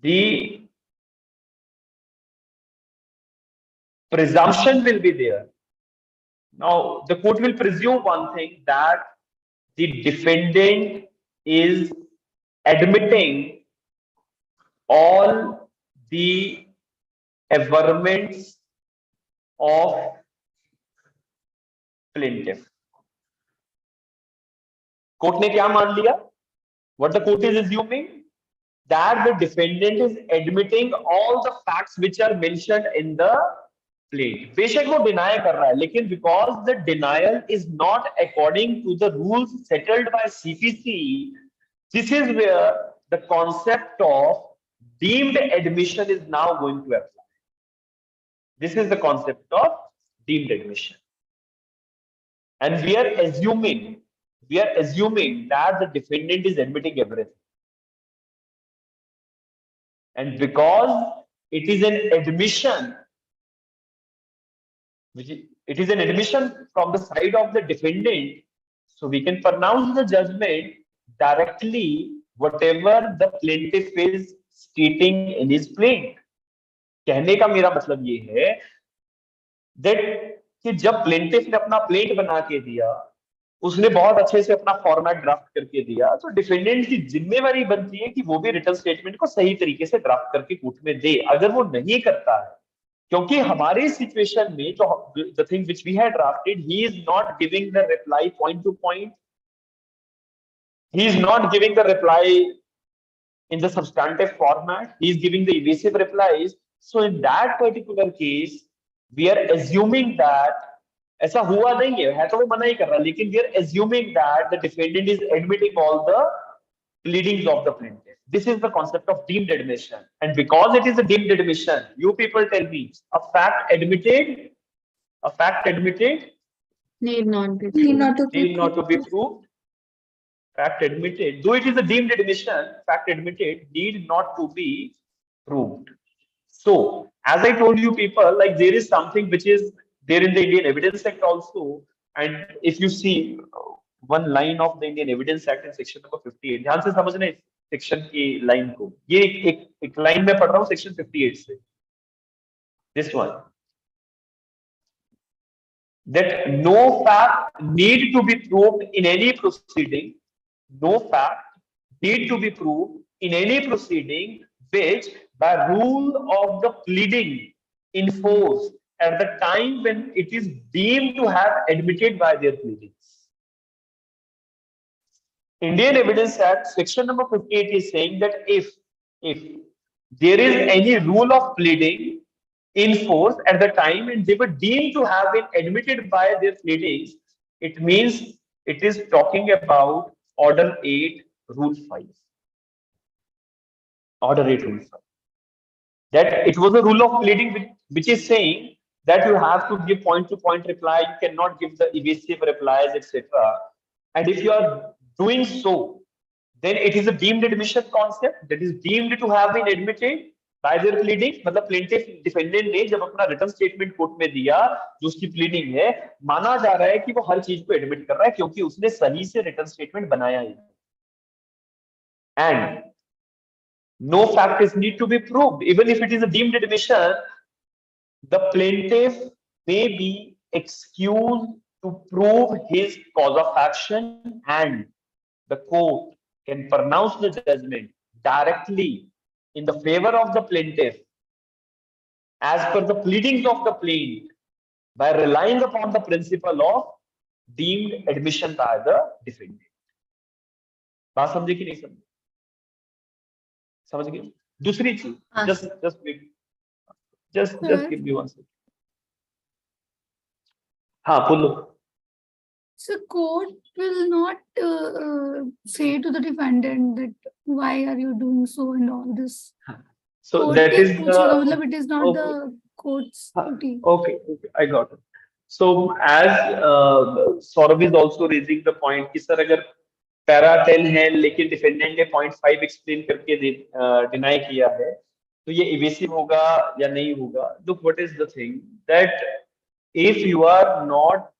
the presumption will be there. Now the court will presume one thing, that the defendant is admitting all the averments of plaintiff. Court ने क्या मान लिया? What the court is assuming, that the defendant is admitting all the facts which are mentioned in the plaint. बेशक वो deny कर रहा है, लेकिन because the denial is not according to the rules settled by CPC, this is where the concept of deemed admission is now going to apply. This is the concept of deemed admission. And we are assuming that the defendant is admitting everything. And because it is an admission, it is an admission from the side of the defendant, so we can pronounce the judgment directly whatever the plaintiff is stating in his plaint. कहने का मेरा मतलब ये है that कि जब plaintiff ने अपना plaint बना के दिया, उसने बहुत अच्छे से अपना फॉर्मेट ड्राफ्ट करके दिया, तो डिफेंडेंट की जिम्मेवारी बनती है कि वो भी रिटन स्टेटमेंट को सही तरीके से ड्राफ्ट करके कोर्ट में दे. अगर वो नहीं करता है, क्योंकि हमारी सिचुएशन में जो the thing which we had drafted, he is not giving the reply point to point, he is not giving the reply in the substantive format, he is giving the evasive replies. So in that particular case, we are assuming that ऐसा हुआ नहीं है तो वो मना ही कर रहा है, लेकिन we are assuming that the defendant is admitting all the pleadings of the plaintiff. This is the concept of deemed admission. And because it is a deemed admission, you people tell me, a fact admitted Need not be. need not to be proved. Fact admitted, though it is a deemed admission, fact admitted need not to be proved. So, as I told you people, like there is something which is there in the Indian Evidence Act also, and if you see one line of the Indian Evidence Act in section number 58, ध्यान से समझना इस section की line को, ये एक line में पढ़ रहा हूँ section 58 से, this one, that no fact need to be proved in any proceeding. No fact need to be proved in any proceeding which, by rule of the pleading in force at the time when it is deemed to have admitted by their pleadings. Indian Evidence Act, section number 58 is saying that if there is any rule of pleading in force at the time and they were deemed to have been admitted by their pleadings, it means it is talking about Order 8, Rule 5. Order 8, Rule 5. That it was a rule of pleading which is saying that you have to give point-to-point reply, you cannot give the evasive replies, etc. And if you are doing so, then it is a deemed admission concept that is deemed to have been admitted by their pleading. मतलब plaintiff defendant ने जब अपना written statement court में दिया, जो उसकी pleading है, माना जा रहा है कि वो हर चीज को admit कर रहा है क्योंकि उसने सही से written statement बनाया है. And no fact is need to be proved. Even if it is a deemed admission, the plaintiff may be excused to prove his cause of action, and the court can pronounce the judgment directly in the favor of the plaintiff as per the pleadings of the plaintiff by relying upon the principle of deemed admission by the defendant. बात समझे कि नहीं समझे? समझ गए? दूसरी चीज, just give me one second. हाँ बोलो. So court will not say to the defendant that why are you doing so and all this. So court that is the, it is not the court's duty. Okay, I got it. So as Saurabh is also raising the point कि sir अगर para 10 है लेकिन defendant ने 0.5 explain करके deny किया है, तो ये इवेसिव होगा या नहीं होगा? Look, what is the thing that if you are not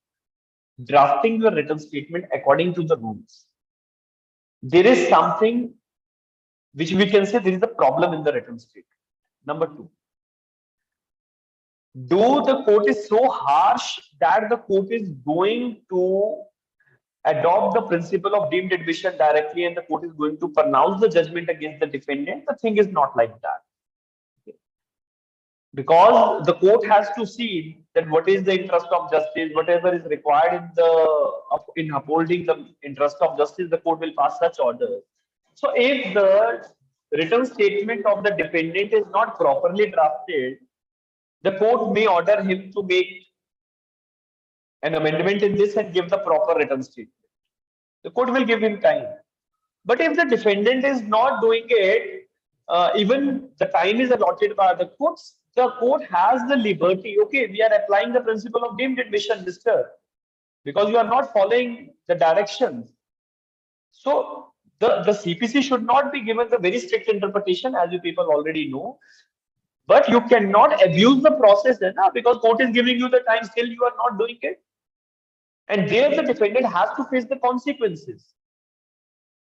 drafting your written statement according to the rules, there is something which we can say there is a problem in the written statement. Number 2, though the court is so harsh that the court is going to adopt the principle of deemed admission directly and the court is going to pronounce the judgment against the defendant, the thing is not like that. Because the court has to see that what is the interest of justice, whatever is required in upholding the interest of justice, the court will pass such orders. So if the written statement of the defendant is not properly drafted, the court may order him to make an amendment in this and give the proper written statement. The court will give him time. But if the defendant is not doing it, even the time is allotted by the courts, the court has the liberty. Okay, we are applying the principle of deemed admission, mister, because you are not following the directions. So the CPC should not be given the very strict interpretation, as you people already know. But you cannot abuse the process because court is giving you the time, still you are not doing it. And there the defendant has to face the consequences.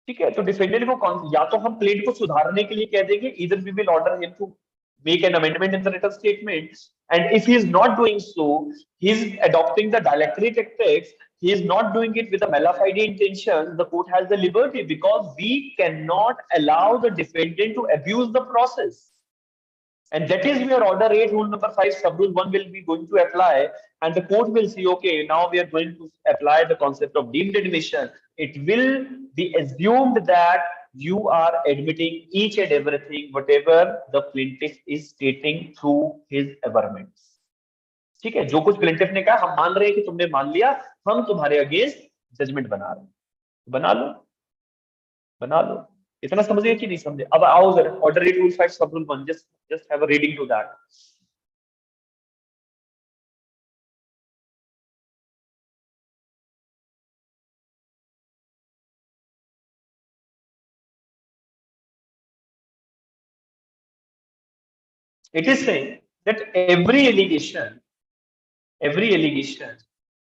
ठीक है, तो defendant को या तो हम plate को सुधारने के लिए कह देंगे, either we will order him to make an amendment in the written statement, and if he is not doing so, he is adopting the dilatory tactics, he is not doing it with a mala fide intention, the court has the liberty, because we cannot allow the defendant to abuse the process. And that is where order 8 rule number 5 sub rule 1 will be going to apply, and the court will see, okay, now we are going to apply the concept of deemed admission. It will be assumed that you are admitting each and everything whatever the plaintiff is stating through his averments. ठीक है, जो कुछ plaintiff ने कहा हम मान रहे हैं कि तुमने मान लिया, हम तुम्हारे अगेंस्ट जजमेंट बना रहे हैं, बना लो. इतना समझिए कि नहीं समझे? अब आओ जरा order 8 rule 5 sub rule 1, just have a reading to that. It is saying that every allegation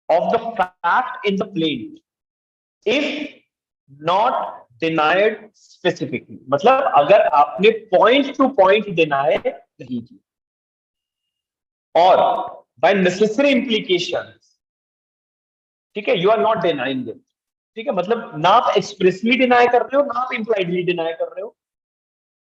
of the fact in the plaint, if not denied specifically, मतलब अगर आपने point to point deny नहीं की, और by necessary implications, ठीक है, you are not denying them, ठीक है, मतलब ना आप expressly deny कर रहे हो, ना आप impliedly deny कर रहे हो,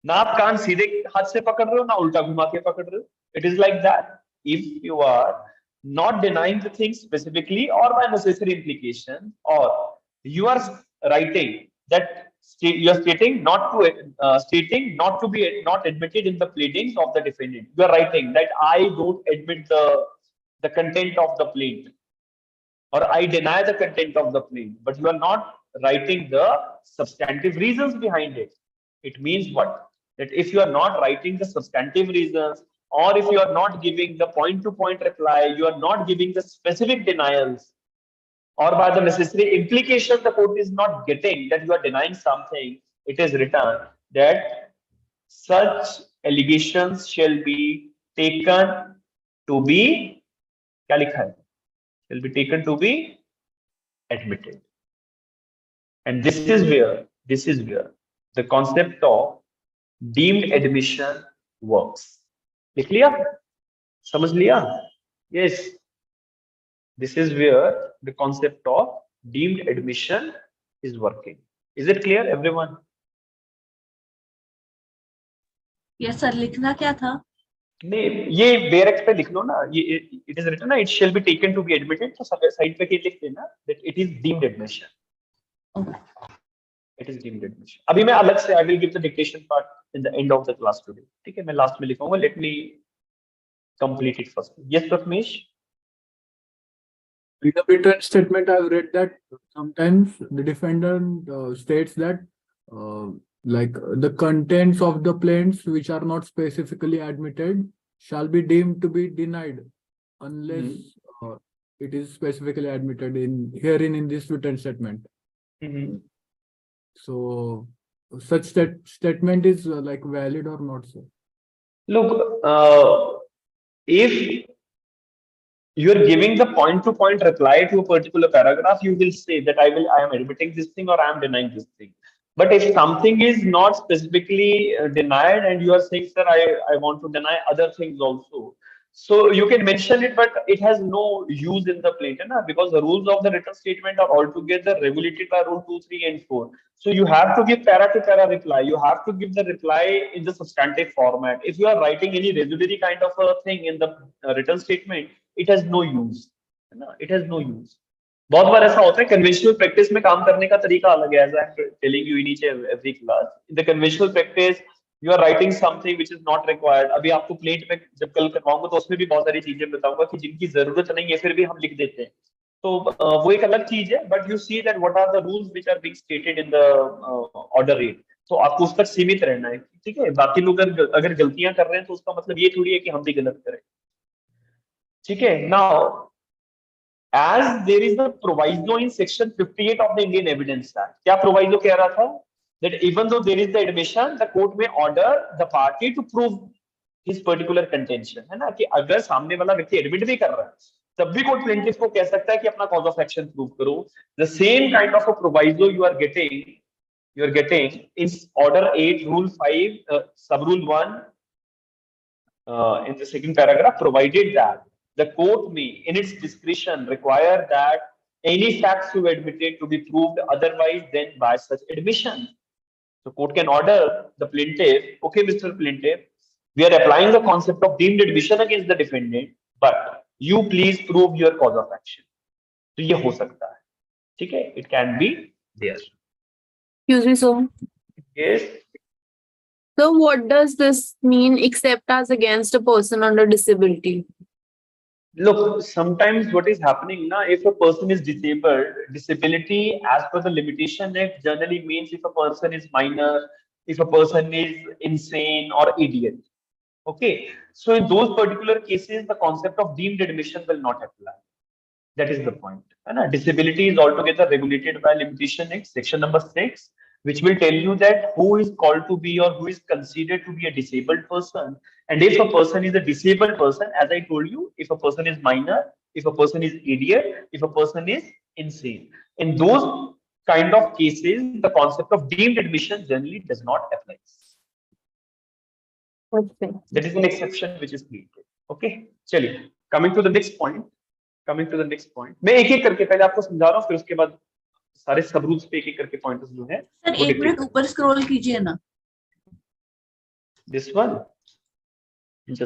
ना आप कान सीधे हाथ से पकड़ रहे हो, ना उल्टा घुमा के पकड़ रहे हो. It is like that. If you are not denying the thing specifically or by necessary implication, or you are writing that you are stating not to be not admitted in the pleadings of the defendant. You are writing that I don't admit the content of the plaint, or I deny the content of the plaint, but you are not writing the substantive reasons behind it. It means what? That if you are not writing the substantive reasons, or if you are not giving the point-to-point reply, you are not giving the specific denials, or by the necessary implication the court is not getting that you are denying something, it is written that such allegations shall be taken to be, क्या लिखा है? Shall be taken to be admitted. And this is where the concept of deemed admission works. लिख लिया? समझ लिया? Yes. This is where the concept of deemed admission is working. Is it clear, everyone? Yes, sir. लिखना क्या था? नहीं, ये direct पे लिख लो ना. ये it is written ना, it shall be taken to be admitted. तो side पे क्या लिख देना that it is deemed admission. Okay. It is deemed admission. अभी मैं अलग से I will give the dictation part in the end of the class today. ठीक है, मैं last में लिखूंगा. Let me complete it first. Yes, Pratmesh. In the written statement, I've read that sometimes the defendant states that like the contents of the plaints which are not specifically admitted shall be deemed to be denied unless it is specifically admitted in this written statement. So such statement is like valid or not, sir? Look, if you are giving the point-to-point reply to a particular paragraph, you will say that I am admitting this thing or I am denying this thing. But if something is not specifically denied and you are saying, sir, I want to deny other things also, so you can mention it, but it has no use in the plaint, because the rules of the written statement are altogether regulated by rule 2, 3, and 4. So you have to give para to para reply. You have to give the reply in the substantive format. If you are writing any residuary kind of a thing in the written statement, it has no use. It has no use. बहुत बार ऐसा होता है conventional practice में काम करने का तरीका अलग है, as I am telling you in each every class. In the conventional practice you are writing something which is not required. अभी आपको प्लेट में जब कल करवाऊंगा तो उसमें भी बहुत सारी चीजें बताऊंगा कि जिनकी जरूरत नहीं है फिर भी हम लिख देते हैं, तो वो एक अलग चीज है। But you see that what are the rules which are being stated in the order rate, तो आपको उस तक सीमित रहना है, ठीक है। बाकी लोग अगर गलतियां कर रहे हैं तो उसका मतलब ये थोड़ी है कि हम भी गलत करें, ठीक है। Now as there is a proviso in section 58 of the Indian Evidence Act, क्या proviso कह रहा था? That even though there is the admission, the court may order the party to prove his particular contention, है ना, कि अगर सामने वाला व्यक्ति एडमिट भी कर रहा है तब भी कोर्ट प्लेंटिफ को कह सकता है कि अपना कॉज ऑफ एक्शन प्रूव करो। The same kind of a proviso you are getting in order 8 rule 5 sub rule 1 in the second paragraph, provided that the court may in its discretion require that any facts to be admitted to be proved otherwise than by such admission. So court can order the plaintiff, okay Mr. Plaintiff, we are applying the concept of deemed admission against the defendant, but you please prove your cause of action. तो ये हो सकता है, ठीक है, it can be there. Excuse me, sir. Yes. So what does this mean, except as against a person under disability? Look, sometimes what is happening now, if a person is disabled, disability as per the limitation act generally means if a person is minor, if a person is insane or idiot. Okay, so in those particular cases, the concept of deemed admission will not apply. That is the point. And disability is altogether regulated by limitation act, section number 6, which will tell you that who is called to be or who is considered to be a disabled person. And if a person is a disabled person, as I told you, if a person is minor, if a person is idiot, if a person is insane, in those kind of cases, the concept of deemed admission generally does not apply. Okay. That is an exception which is created. Okay, चलिए, coming to the next point. मैं एक एक करके पहले आपको समझा रहा हूँ, फिर उसके बाद सारे सब रूल्स पे एक एक करके पॉइंट्स जो है सर एक मिनट ऊपर स्क्रॉल कीजिए ना। दिस वन,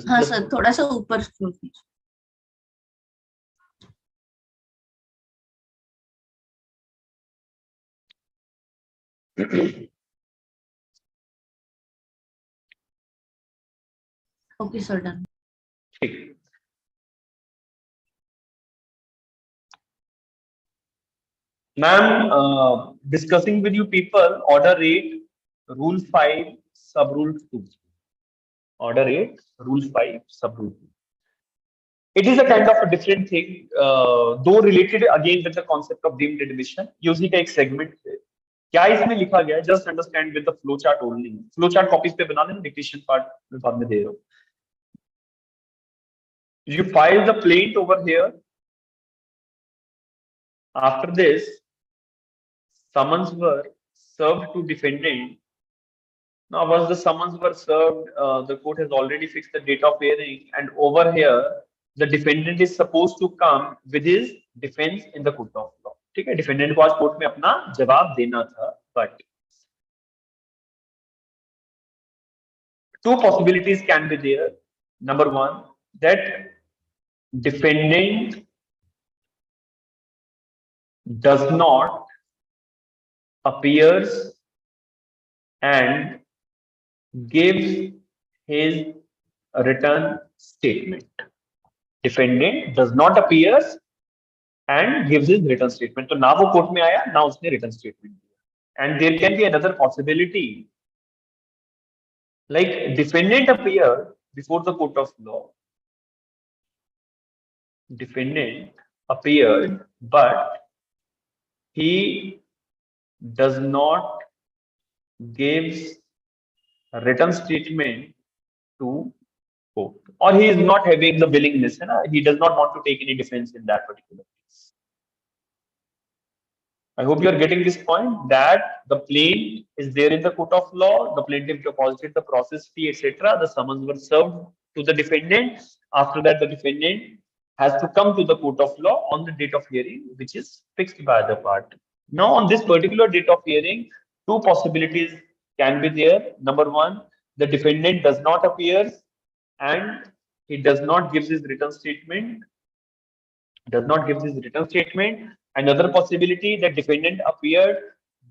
हाँ सर थोड़ा सा ऊपर स्क्रॉल कीजिए। Okay sir done. ठीक, ma'am discussing with you people order 8 rule 5 sub rule 2, order 8 rule 5 sub rule 2. It is a kind of a different thing, though related again with the concept of deemed admission. उसी का एक segment है। क्या इसमें लिखा गया है? Just understand with the flow chart only. Flow chart copies पे बना लेना, dictation part में बाद में दे रहा हूँ। You file the plaint over here. After this, summons were served to defendant. Now, once the summons were served, the court has already fixed the date of hearing, and over here, the defendant is supposed to come with his defense in the court of law. ठीक है, defendant को आज court में अपना जवाब देना था, but two possibilities can be there. Number one, that defendant does not appears and gives his written statement. Defendant does not appears and gives his written statement. तो ना वो कोर्ट में आया, ना उसने written statement दिया. And there can be another possibility, like defendant appeared before the court of law. Defendant appeared, but he does not gives a written statement to court, or he is not having the willingness, he does not want to take any defense in that particular case. I hope you are getting this point, that the plaint is there in the court of law, the plaintiff deposited the process fee, etc. The summons were served to the defendant. After that, the defendant has to come to the court of law on the date of hearing, which is fixed by the part. Now, on this particular date of hearing, two possibilities can be there. Number one, the defendant does not appear and he does not give his written statement. Another possibility that defendant appeared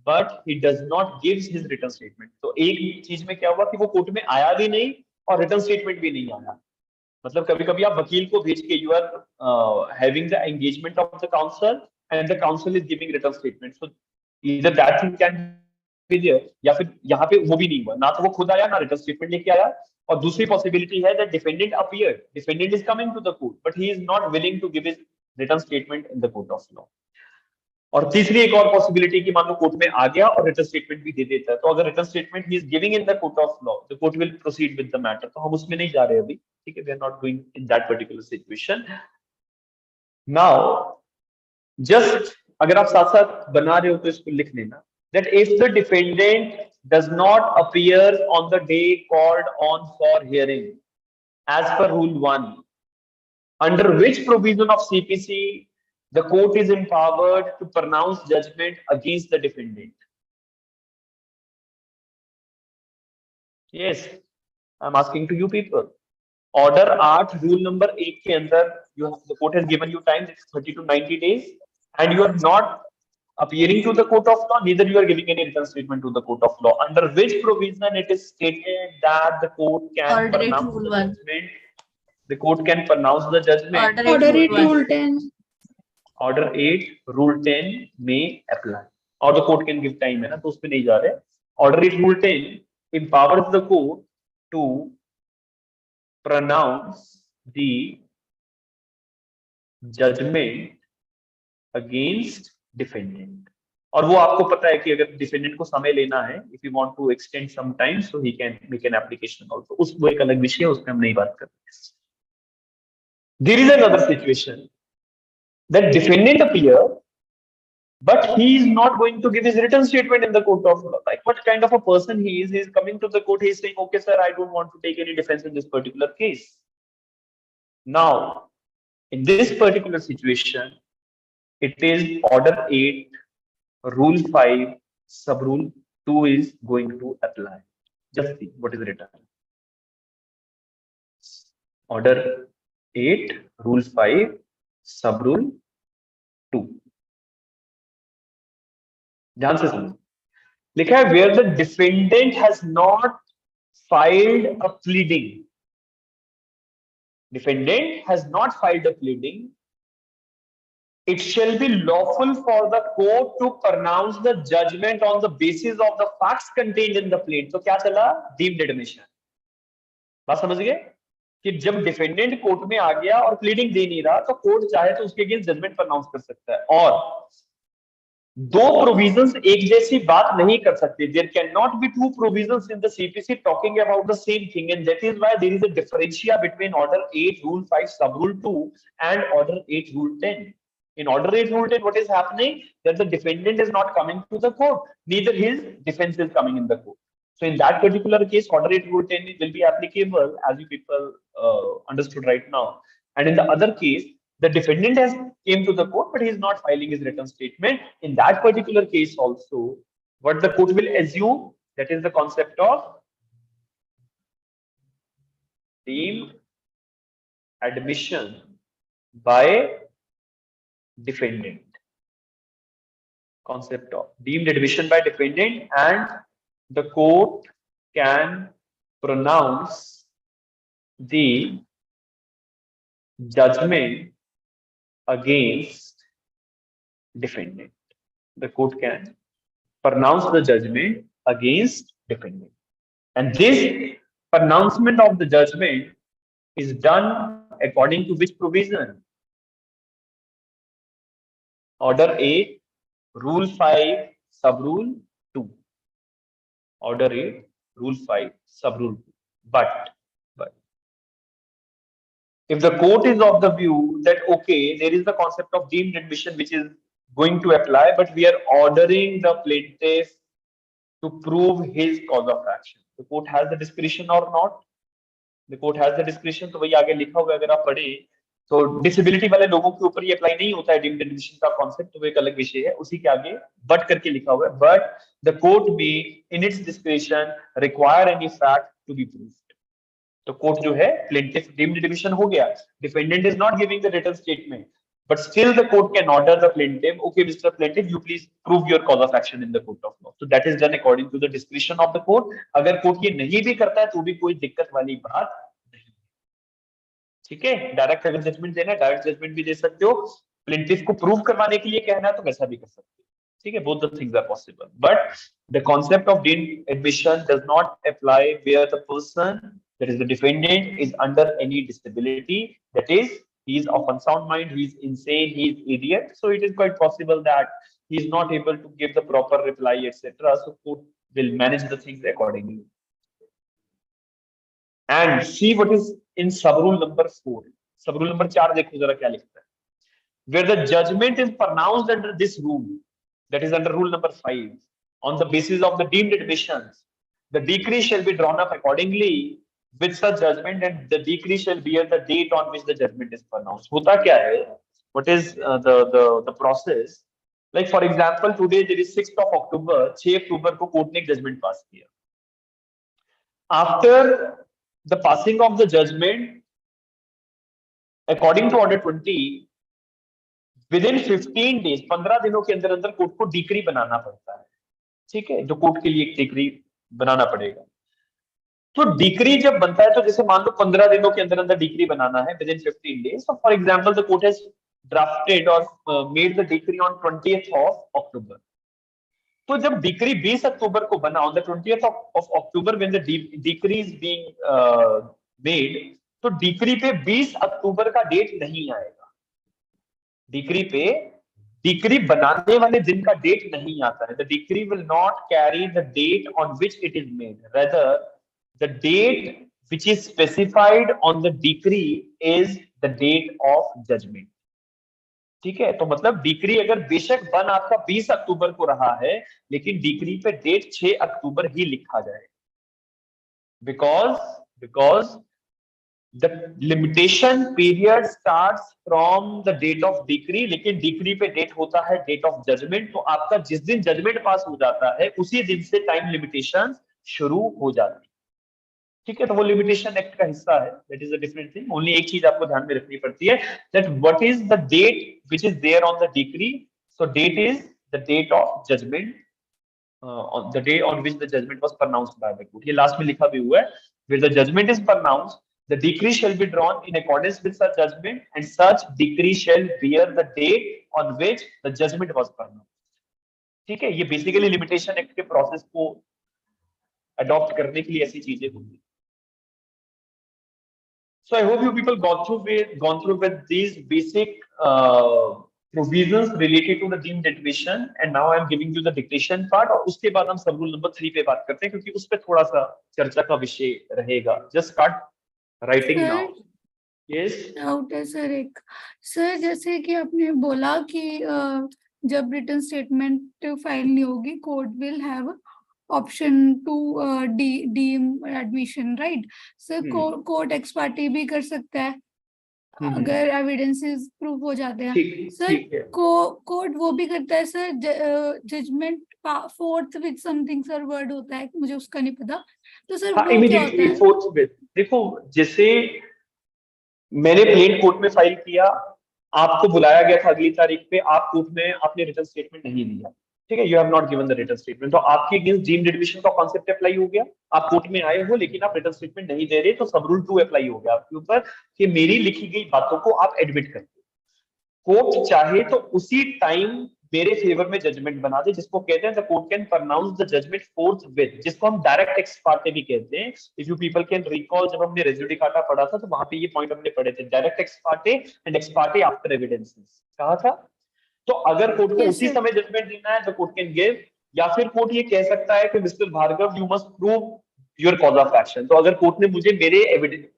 but he does not give his written statement. तो एक चीज में क्या हुआ कि वो court में आया भी नहीं और रिटर्न स्टेटमेंट भी नहीं आया. मतलब कभी कभी आप वकील को भेज के you are having the engagement of the counsel and the counsel is giving written statement. So either that thing can be there, या फिर यहाँ पे वो भी नहीं हुआ, ना तो वो खुद आया ना रिटर्न स्टेटमेंट लेके आया. और दूसरी पॉसिबिलिटी है that defendant appeared, defendant is coming to the court but he is not willing to give his written statement in the court of law. और तीसरी एक और पॉसिबिलिटी कि मान लो कोर्ट में आ गया और रिटर्न स्टेटमेंट भी दे देता है. तो अगर written statement he is giving in the court of law, the court will proceed with the matter. तो हम उसमें नहीं जा रहे अभी, ठीक है, we are not doing in that particular situation. Now just अगर आप साथ साथ बना रहे हो तो इसको लिख लेना that if the defendant does not appear on the day called on for hearing as per rule 1, under which provision of CPC the court is empowered to pronounce judgment against the defendant. Yes, I'm asking to you people. Order 8 rule number 8 के अंदर the court has given you time, it's 30 to 90 days, and you are not appearing to the court of law, neither you are giving any written statement to the court of law. Under which provision it is stated that the court can pronounce the judgment? The court can pronounce the judgment. Order 8 rule 10. Order 8 rule 10 may apply. Or the court can give time, है ना, तो उसमें नहीं जा रहे. Order 8 rule 10 empowers the court to pronounce the judgment against defendant. और वो आपको पता है कि अगर डिफेंडेंट को समय लेना है, if you want to extend some time, so he can make an application also. उस वो एक अलग विषय है, उसमें हम नहीं बात कर रहे. There is another situation that defendant appear, but he is not going to give his written statement in the court of law. Like what kind of a person he is? He is coming to the court. He is saying, "Okay, sir, I don't want to take any defense in this particular case." Now, in this particular situation, it is order 8, rule 5, sub rule 2 is going to apply. Just see what is written. Order 8, rule 5, sub rule 2. ध्यान से सुनो, लिखा है where the defendant has not filed a pleading. Defendant has not filed a pleading. It shall be lawful for the court to pronounce the judgment on the basis of the facts contained in the plead. तो क्या चला? Deemed admission. बात समझ गए कि जब defendant court में आ गया और प्लीडिंग दे नहीं रहा, तो कोर्ट चाहे तो उसके अगेंस्ट जजमेंट प्रोनाउंस कर सकता है. और दो प्रोविजंस एक जैसी बात नहीं कर सकते. There can not be two provisions in the CPC talking about the same thing, and that is why there is a differentia between order 8 rule 5 sub rule 2 and order 8 rule 10. In order 8 rule 10, what is happening? That the defendant is not coming to the court, neither his defense is coming in the court. So in that particular case, order 8 rule 10 will be applicable, as you people understood right now. And in the other case, the defendant has came to the court, but he is not filing his written statement. In that particular case also, what the court will assume, that is the concept of deemed admission by defendant. Concept of deemed admission by defendant, and the court can pronounce the judgment against defendant. The court can pronounce the judgment against defendant, and this pronouncement of the judgment is done according to which provision? Order 8, rule 5, sub rule 2. Order 8, rule 5, sub rule 2. But if the court is of the view that okay, there is the concept of deemed admission which is going to apply, but we are ordering the plaintiff to prove his cause of action, the court has the discretion or not? The court has the discretion. तो वही आगे लिखा हुआ है, अगर आप पढ़े तो डिसेबिलिटी वाले लोगों के ऊपर ये अप्लाई नहीं होता है डीम्ड एडमिशन का कॉन्सेप्ट, तो वो एक अलग विषय है. उसी के आगे बट करके लिखा हुआ है, बट द कोर्ट में in its description require any fact to be proved. तो कोर्ट जो है प्लेंटिफ डीम्ड एडमिशन हो गया, defendant is not giving the written statement, but still the court can order the plaintiff, okay, Mr. Plaintiff, you please prove your cause of action in the court of law. So that is done according to the discretion of the court. अगर court ये नहीं भी करता है तो भी कोई दिक्कत वाली बात नहीं, ठीक है। डायरेक्ट अगर जजमेंट देना है, डायरेक्ट जजमेंट भी दे सकते हो, प्लेंटिफ को प्रूव करवाने के लिए कहना है तो वैसा भी कर सकते हो, ठीक है। both the things are possible, but the concept of deemed admission does not apply where the person, that is the defendant, is under any disability, that is he is of unsound mind, he is insane, he is idiot. So it is quite possible that he is not able to give the proper reply, etc. So court will manage the things accordingly. And see what is in sub rule number 4. Sub rule number 4 देखो जरा क्या लिखता है. Where the judgment is pronounced under this rule, that is under rule number 5, on the basis of the deemed admissions, the decree shall be drawn up accordingly with such judgment, and the decree shall bear the date on which the judgment is pronounced. होता क्या है? What is the process? Like for example, today there is 6th of October. 6 अक्टूबर को court ने judgement पास किया. After the passing of the judgment, according to order 20, within 15 days, 15 दिनों के अंदर अंदर कोर्ट को डिक्री बनाना पड़ता है, ठीक है, जो कोर्ट के लिए एक डिक्री बनाना पड़ेगा. तो डिक्री जब बनता है तो जैसे मान लो 15 दिनों के अंदर अंदर डिक्री बनाना है within 15 days. So for example the court has drafted और made the decree on 20th of October. तो जब डिक्री 20 अक्टूबर को बना, on the 20th of October when the decree is being made, तो डिक्री पे 20 अक्टूबर का डेट नहीं आएगा. डिक्री पे डिक्री बनाने वाले दिन का डेट नहीं आता है. The decree will not carry the date on which it is made, rather the date which is specified on the decree is the date of judgment. ठीक है, तो मतलब डिक्री अगर बेशक बन आपका 20 अक्टूबर को रहा है, लेकिन डिक्री पे डेट 6 अक्टूबर ही लिखा जाए, because the limitation period starts from the date of decree, लेकिन डिक्री पे डेट होता है डेट ऑफ जजमेंट. तो आपका जिस दिन जजमेंट पास हो जाता है उसी दिन से टाइम लिमिटेशन शुरू हो जाती है, ठीक है. तो वो लिमिटेशन एक्ट का हिस्सा है. That is a different thing. Only एक चीज आपको ध्यान में रखनी पड़ती है, that what is the date which is there on the decree. So date is the date of judgment, on the day on which the judgment was pronounced by the court. ये last में लिखा भी हुआ है, where the judgment is pronounced, the decree shall be drawn in accordance with such judgment, and such decree shall bear the date on which the judgment was pronounced. ठीक है, ये basically limitation act के process को adopt करने के लिए ऐसी चीजें होंगी. So I hope you people gone through with these basic provisions related to the deemed admission, and now I am giving you the dictation part. और उसके बाद हम सब रूल नंबर 3 पे बात करते हैं, क्योंकि उस पे थोड़ा सा चर्चा का विषय रहेगा. Just start writing now. Yes. Doubt है सर एक. सर जैसे कि आपने बोला कि जब रिटन स्टेटमेंट फाइल नहीं होगी, court will have option to deem admission, right sir. Court ex parte भी कर सकता है अगर एविडेंसेस प्रूव हो जाते हैं सर. कोर्ट वो भी करता है sir, judgment forthwith something sir word होता है, मुझे उसका नहीं पता. तो सर वो क्या होता है? फोर्थ विद, देखो जैसे मैंने प्लेन कोर्ट में फाइल किया, आपको बुलाया गया था अगली तारीख पे, आप कोर्ट में आपने रिटन स्टेटमेंट नहीं दिया, ठीक है, you have not given the written statement, तो आपके अगेंस्ट डीम्ड एडमिशन का कॉन्सेप्ट अप्लाई हो गया. आप कोर्ट में आए हो लेकिन आप रिटन स्टेटमेंट नहीं दे रहे, तो सब रूल 2 अप्लाई हो गया आपके ऊपर कि मेरी लिखी गई बातों को आप एडमिट करते. कोर्ट चाहे तो उसी टाइम मेरे फेवर में जजमेंट बना दे, जिसको कहते हैं the court can pronounce the judgment forthwith, जिसको हम डायरेक्ट एक्स पार्टे भी कहते हैं. If you people can recall, जब हमने रेज़ जुडिकाटा पढ़ा था तो वहां पे ये पॉइंट हमने पढ़े थे, direct ex Partey and x Partey after evidences कहा था. तो अगर कोर्ट को उसी समय जजमेंट देना है तो कोर्ट कैन गिव, या फिर कोर्ट ये कह सकता है कि mister Bhargav you must prove your cause of action. तो अगर कोर्ट ने मुझे मेरे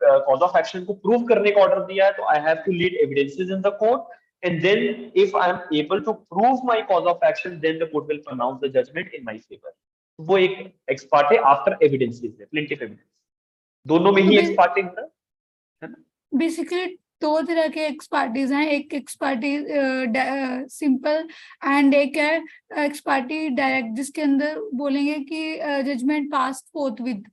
कॉज ऑफ एक्शन को प्रूव करने का ऑर्डर दिया है तो I have to lead evidences in the court, and then if I am able to prove my cause of action, then the court will pronounce the judgment in my favor. वो एक ex parte after evidences है, plaintiff evidence, दोनों में ही ex parte होता है ना. Basically दो तरह के एक्स पार्टीज हैं, एक एक्स पार्टी सिंपल एंड एक है एक्स पार्टी डायरेक्ट, जिसके अंदर बोलेंगे कि जजमेंट पास फोर्थ विद,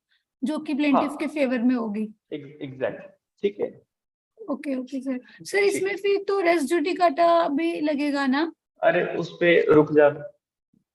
जो कि प्लेंटिफ के फेवर में होगी. एग्जैक्ट, ठीक है. Okay okay sir. सर इसमें फिर तो रेस जुडिकाटा भी लगेगा ना? अरे उस पे रुक जा,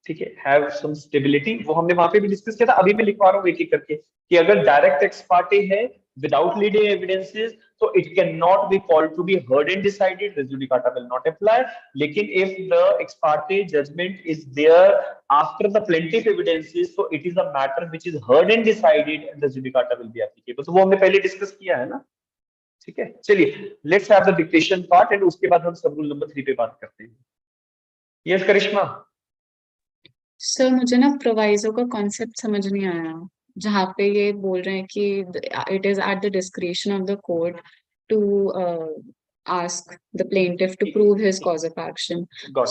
ठीक है, हैव सम स्टेबिलिटी, वो हमने वहां पे भी डिस्कस किया था, अभी मैं लिखवा रहा हूँ एक एक करके कि अगर डायरेक्ट एक्स पार्टी है विदाउट लीडिंग एविडेंसेस तो it can not be called to be heard and decided, res judicata will not apply. लेकिन if the ex parte judgement is there after the plaintiff evidences तो it is a matter which is heard and decided and res judicata will be applicable. तो वो हमने पहले discuss किया है ना, ठीक है। चलिए let's have the dictation part and उसके बाद हम सब रूल नंबर 3 पे बात करते हैं। यस करिश्मा। सर मुझे ना प्रोवाइजो का कॉन्सेप्ट समझ नहीं आया, जहाँ पे ये बोल रहे हैं कि it is at the discretion of the court to ask the plaintiff to prove his cause of action.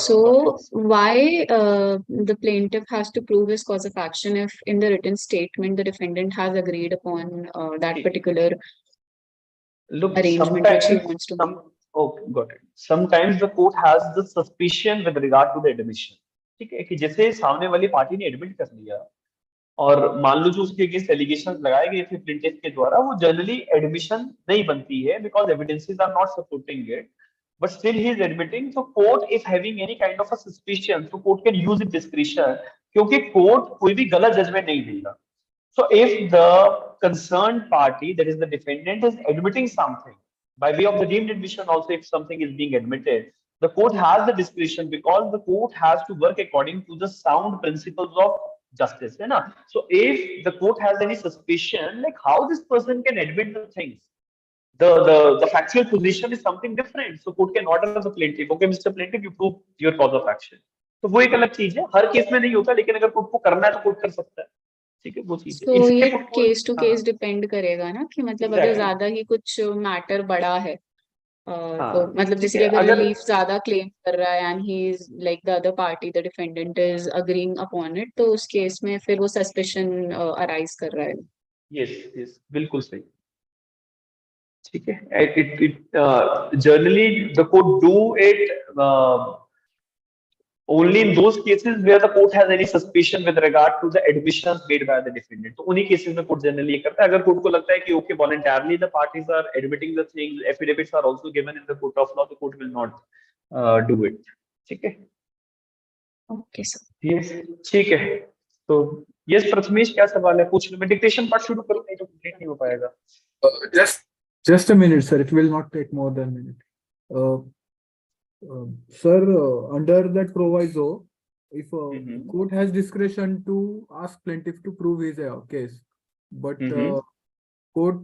So why the plaintiff has to prove his cause of action if in the written statement the defendant has agreed upon that particular arrangement which he wants to make? Okay, got it. Sometimes the court has the suspicion with regard to the admission. ठीक है, कि जैसे सामने वाली party ने admit कर लिया और मान लो जो उसके अगेंस्ट एलिगेशंस लगाए गए थे प्लेंटिफ के द्वारा वो जनरली एडमिशन नहीं बनती है because evidences are not supporting it, but still he is admitting. तो court if having any kind of a suspicion तो court can use it discretion, क्योंकि कोर्ट कोई भी गलत जजमेंट नहीं देगा। So if the concerned party, that is the defendant, is admitting something by way of the deemed admission, also if something is being admitted, the court has the discretion because the court has to work according to the sound principles of justice, है ना? So if the court has any suspicion, like how this person can admit the things, the factual position is something different. So court can order the plaintiff, okay, Mr. Plaintiff, you prove your cause of action. तो वो एक अलग चीज है, हर case में नहीं होता, लेकिन अगर कोर्ट को करना है तो कोर्ट कर सकता है, ठीक है, वो चीज है। तो ये केस टू केस डिपेंड करेगा ना, कि मतलब अगर ज्यादा ही कुछ मैटर बड़ा है तो मतलब जैसे कि अगर रिलीफ ज्यादा क्लेम कर रहा है and he is like the other party the defendant is agreeing upon it, तो उस केस में फिर वो सस्पिशन अराइज कर रहा है। यस यस बिल्कुल सही, ठीक है। It generally the court do it only in those cases where the court has any suspicion with regard to the admissions made by the defendant, तो उन्हीं केसेस में कोर्ट जनरली ये करता है। अगर कोर्ट को लगता है कि okay voluntarily the parties are admitting the things, affidavits are also given in the court of law, the court will not do it, ठीक है। ओके सर, यस ठीक है। तो यस प्रथमेश क्या सवाल है, पूछ लो। मैं डिक्टेशन पार्ट शुरू करूं, नहीं तो कंप्लीट नहीं हो पाएगा। Just a minute, sir. It will not take more than a minute. Sir, under that proviso, if court has discretion to ask plaintiff to prove his case, but court,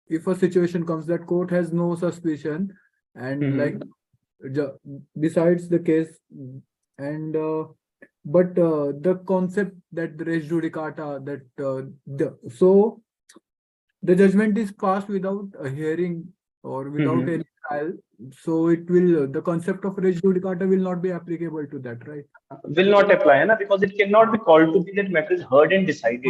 if a situation comes that court has no suspicion and like decides the case, and but the concept that the res judicata, that so the judgment is passed without a hearing or without any trial, so it will, the concept of res judicata will not be applicable to that, right? Will not apply, है ना, because it cannot be called to be that matter is heard and decided.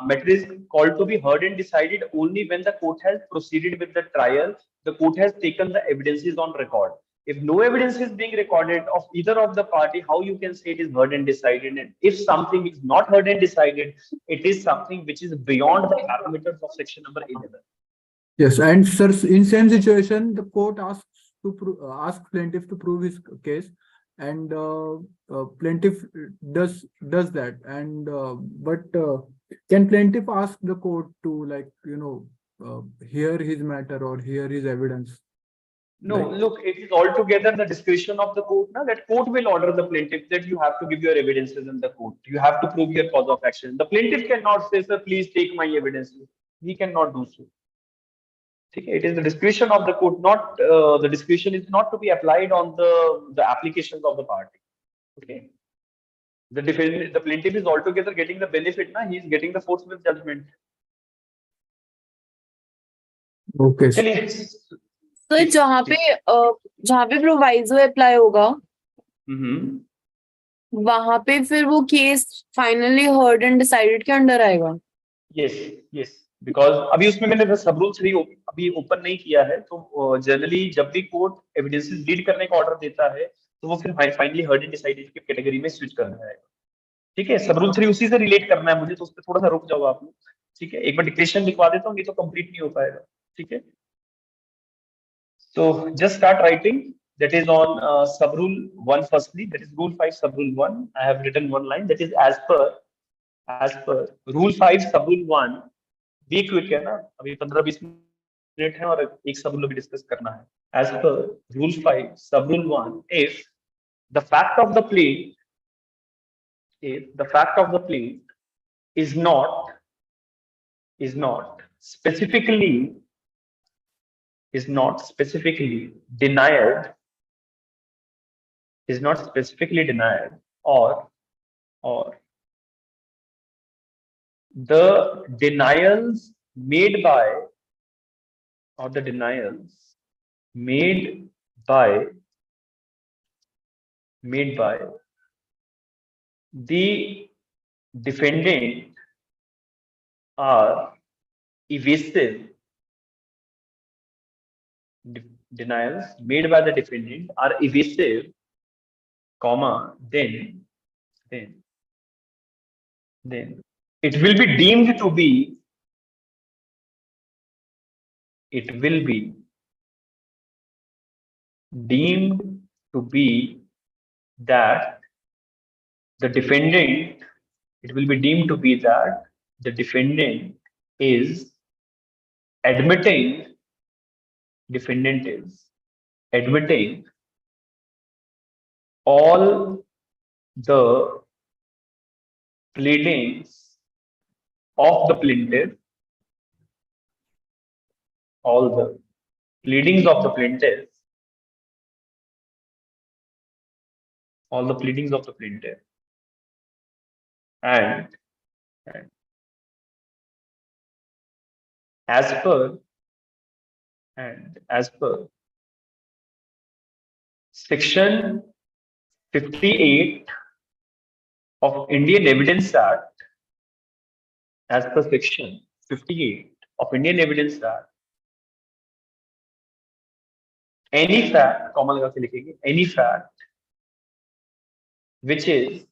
Matter is called to be heard and decided only when the court has proceeded with the trial, the court has taken the evidences on record. If no evidence is being recorded of either of the party, how you can say it is heard and decided? And if something is not heard and decided, it is something which is beyond the parameters of section number 11. Yes, and sir, in same situation, the court asks to ask plaintiff to prove his case, and plaintiff does that, and but can plaintiff ask the court to, like, hear his matter or hear his evidence? No, look, it is altogether the discretion of the court. Now, that court will order the plaintiff that you have to give your evidences in the court. You have to prove your cause of action. The plaintiff cannot say, sir, please take my evidences. He cannot do so. It is the discretion of the court, not the discretion is not to be applied on the applications of the party. Okay, the plaintiff is altogether getting the benefit. Now he is getting the forthwith judgment. Okay. तो जहाँ पे proviso apply होगा वहां पे फिर वो case finally heard and decided के under आएगा। यस यस, बिकॉज अभी उसमें मैंने सब रूल 3 अभी ओपन नहीं किया है, तो जनरली जब भी कोर्ट एविडेंसेस रीड करने का ऑर्डर देता है तो वो फिर फाइनली हर्ड एंड डिसाइडेड की कैटेगरी में स्विच करना है, ठीक है। सब रूल 3 उसी से रिलेट करना है मुझे, तो उस पर थोड़ा सा रुक जाओ आप लोग, ठीक है। एक बार डिक्टेशन लिखवा देता हूँ, नहीं तो कंप्लीट नहीं हो पाएगा। ठीक है. So just start writing. That is on sub rule 1 firstly. That is rule 5 sub rule 1. I have written one line. That is as per rule 5 sub rule 1. Be quick है ना, अभी 15-20 मिनट है और एक सब rule भी discuss करना है. As per rule 5 sub rule 1, if the fact of the plea is not specifically denied, or the denials made by the defendant are evasive. Denials made by the defendant are evasive, comma, then it will be deemed to be that the defendant is admitting all the pleadings of the plaintiff, and as per section 58 of Indian Evidence Act, as per section 58 of Indian Evidence Act, any fact, comma लगा के लिखेंगे, any fact which is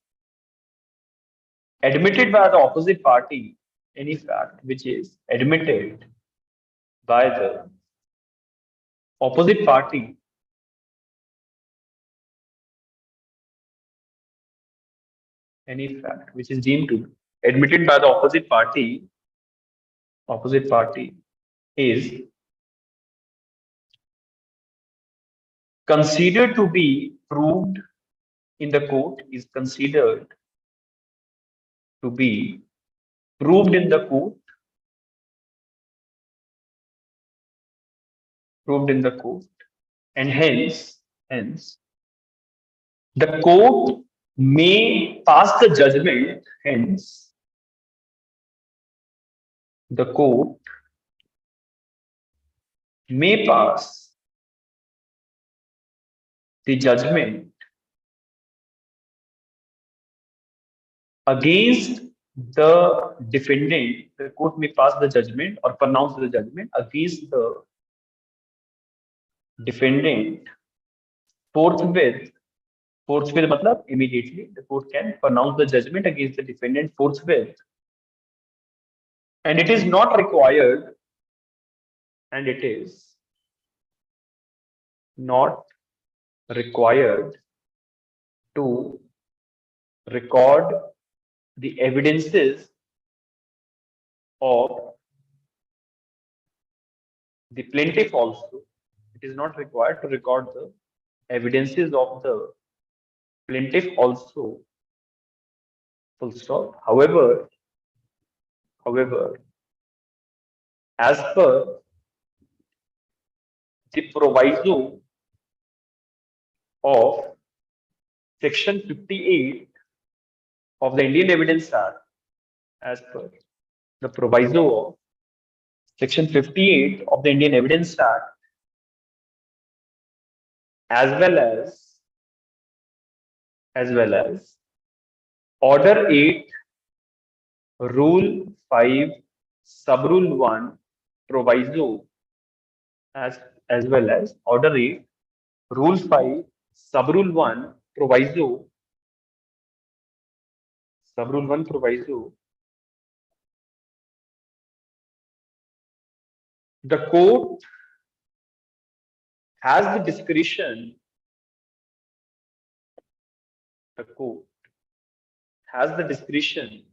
admitted by the opposite party, any fact which is admitted by the opposite party any fact which is deemed to be admitted by the opposite party is considered to be proved in the court, and hence the court may pass the judgment, against the defendant. The court may pass the judgment or pronounce the judgment against the defendant forthwith मतलब immediately. The court can pronounce the judgment against the defendant forthwith, and it is not required, to record the evidences of the plaintiff also. It is not required to record the evidences of the plaintiff also. Full stop. However, as per the proviso of section 58 of the Indian Evidence Act, as per the proviso of section 58 of the Indian Evidence Act, as well as Order 8, Rule 5, Sub Rule 1 proviso, as well as Order 8, Rule 5, Sub Rule 1 proviso, the court has the discretion. The court has the discretion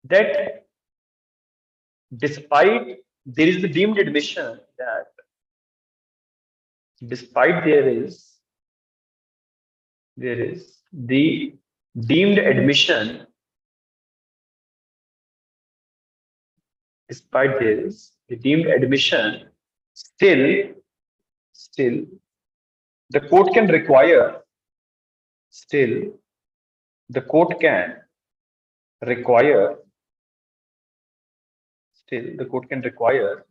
that despite there is the deemed admission that despite there is the deemed admission despite there is the deemed admission still the court can require the court can require the court can require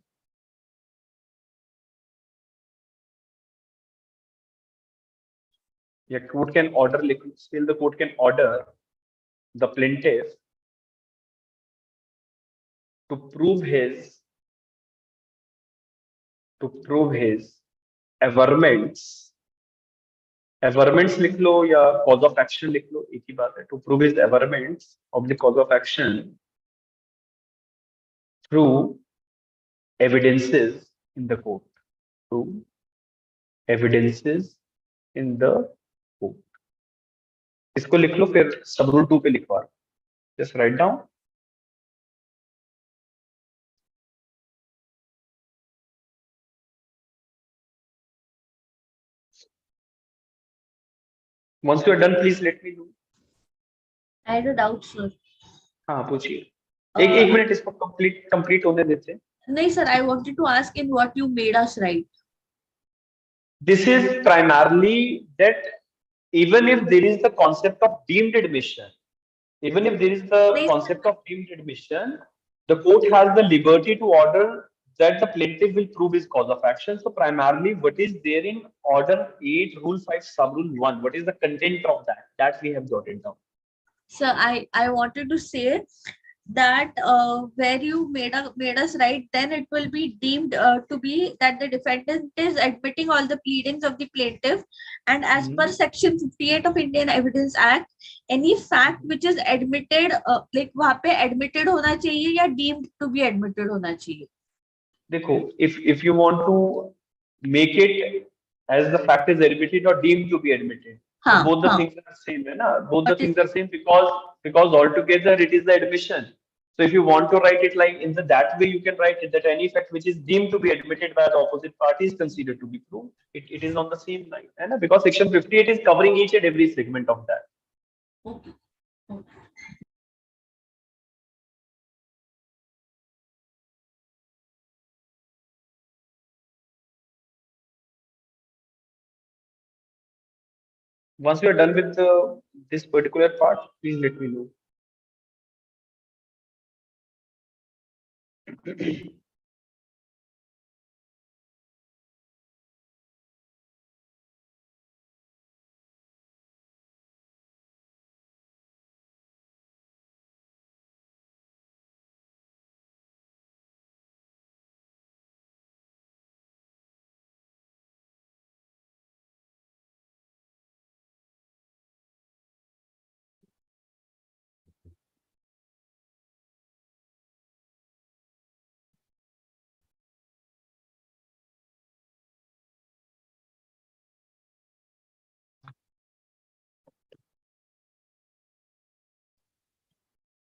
the court can order the plaintiff to prove his averments लिख लो या cause of action लिख लो, एक ही बात है, to prove his averments of the cause of action through evidences in the court. Through evidences in the court. इसको लिख लो, फिर सब रूल 2 पे लिखवा, just write down. Once you are done, please let me know. I had a doubt, sir. हाँ पूछिए, एक minute इसको complete होने देते हैं. नहीं sir, I wanted to ask in what you made us write. This is primarily that even if there is the concept of deemed admission, the court has the liberty to order that the plaintiff will prove his cause of action. So primarily what is there in order 8 rule 5 sub rule 1, what is the content of that we have jotted down. Sir, I wanted to say that where you made us write, then it will be deemed to be that the defendant is admitting all the pleadings of the plaintiff, and as per section 58 of Indian Evidence Act, any fact which is admitted like वहाँ पे admitted होना चाहिए या deemed to be admitted होना चाहिए. देखो, if you want to make it as the fact is admitted or deemed to be admitted, so both the things are same, है ना? Both the things are same because altogether it is the admission. So if you want to write it like in that way, you can write it that any fact which is deemed to be admitted by the opposite party is considered to be proved. It is on the same line, है ना? Because section 58 is covering each and every segment of that. Okay. Once you are done with this particular part, please let me know.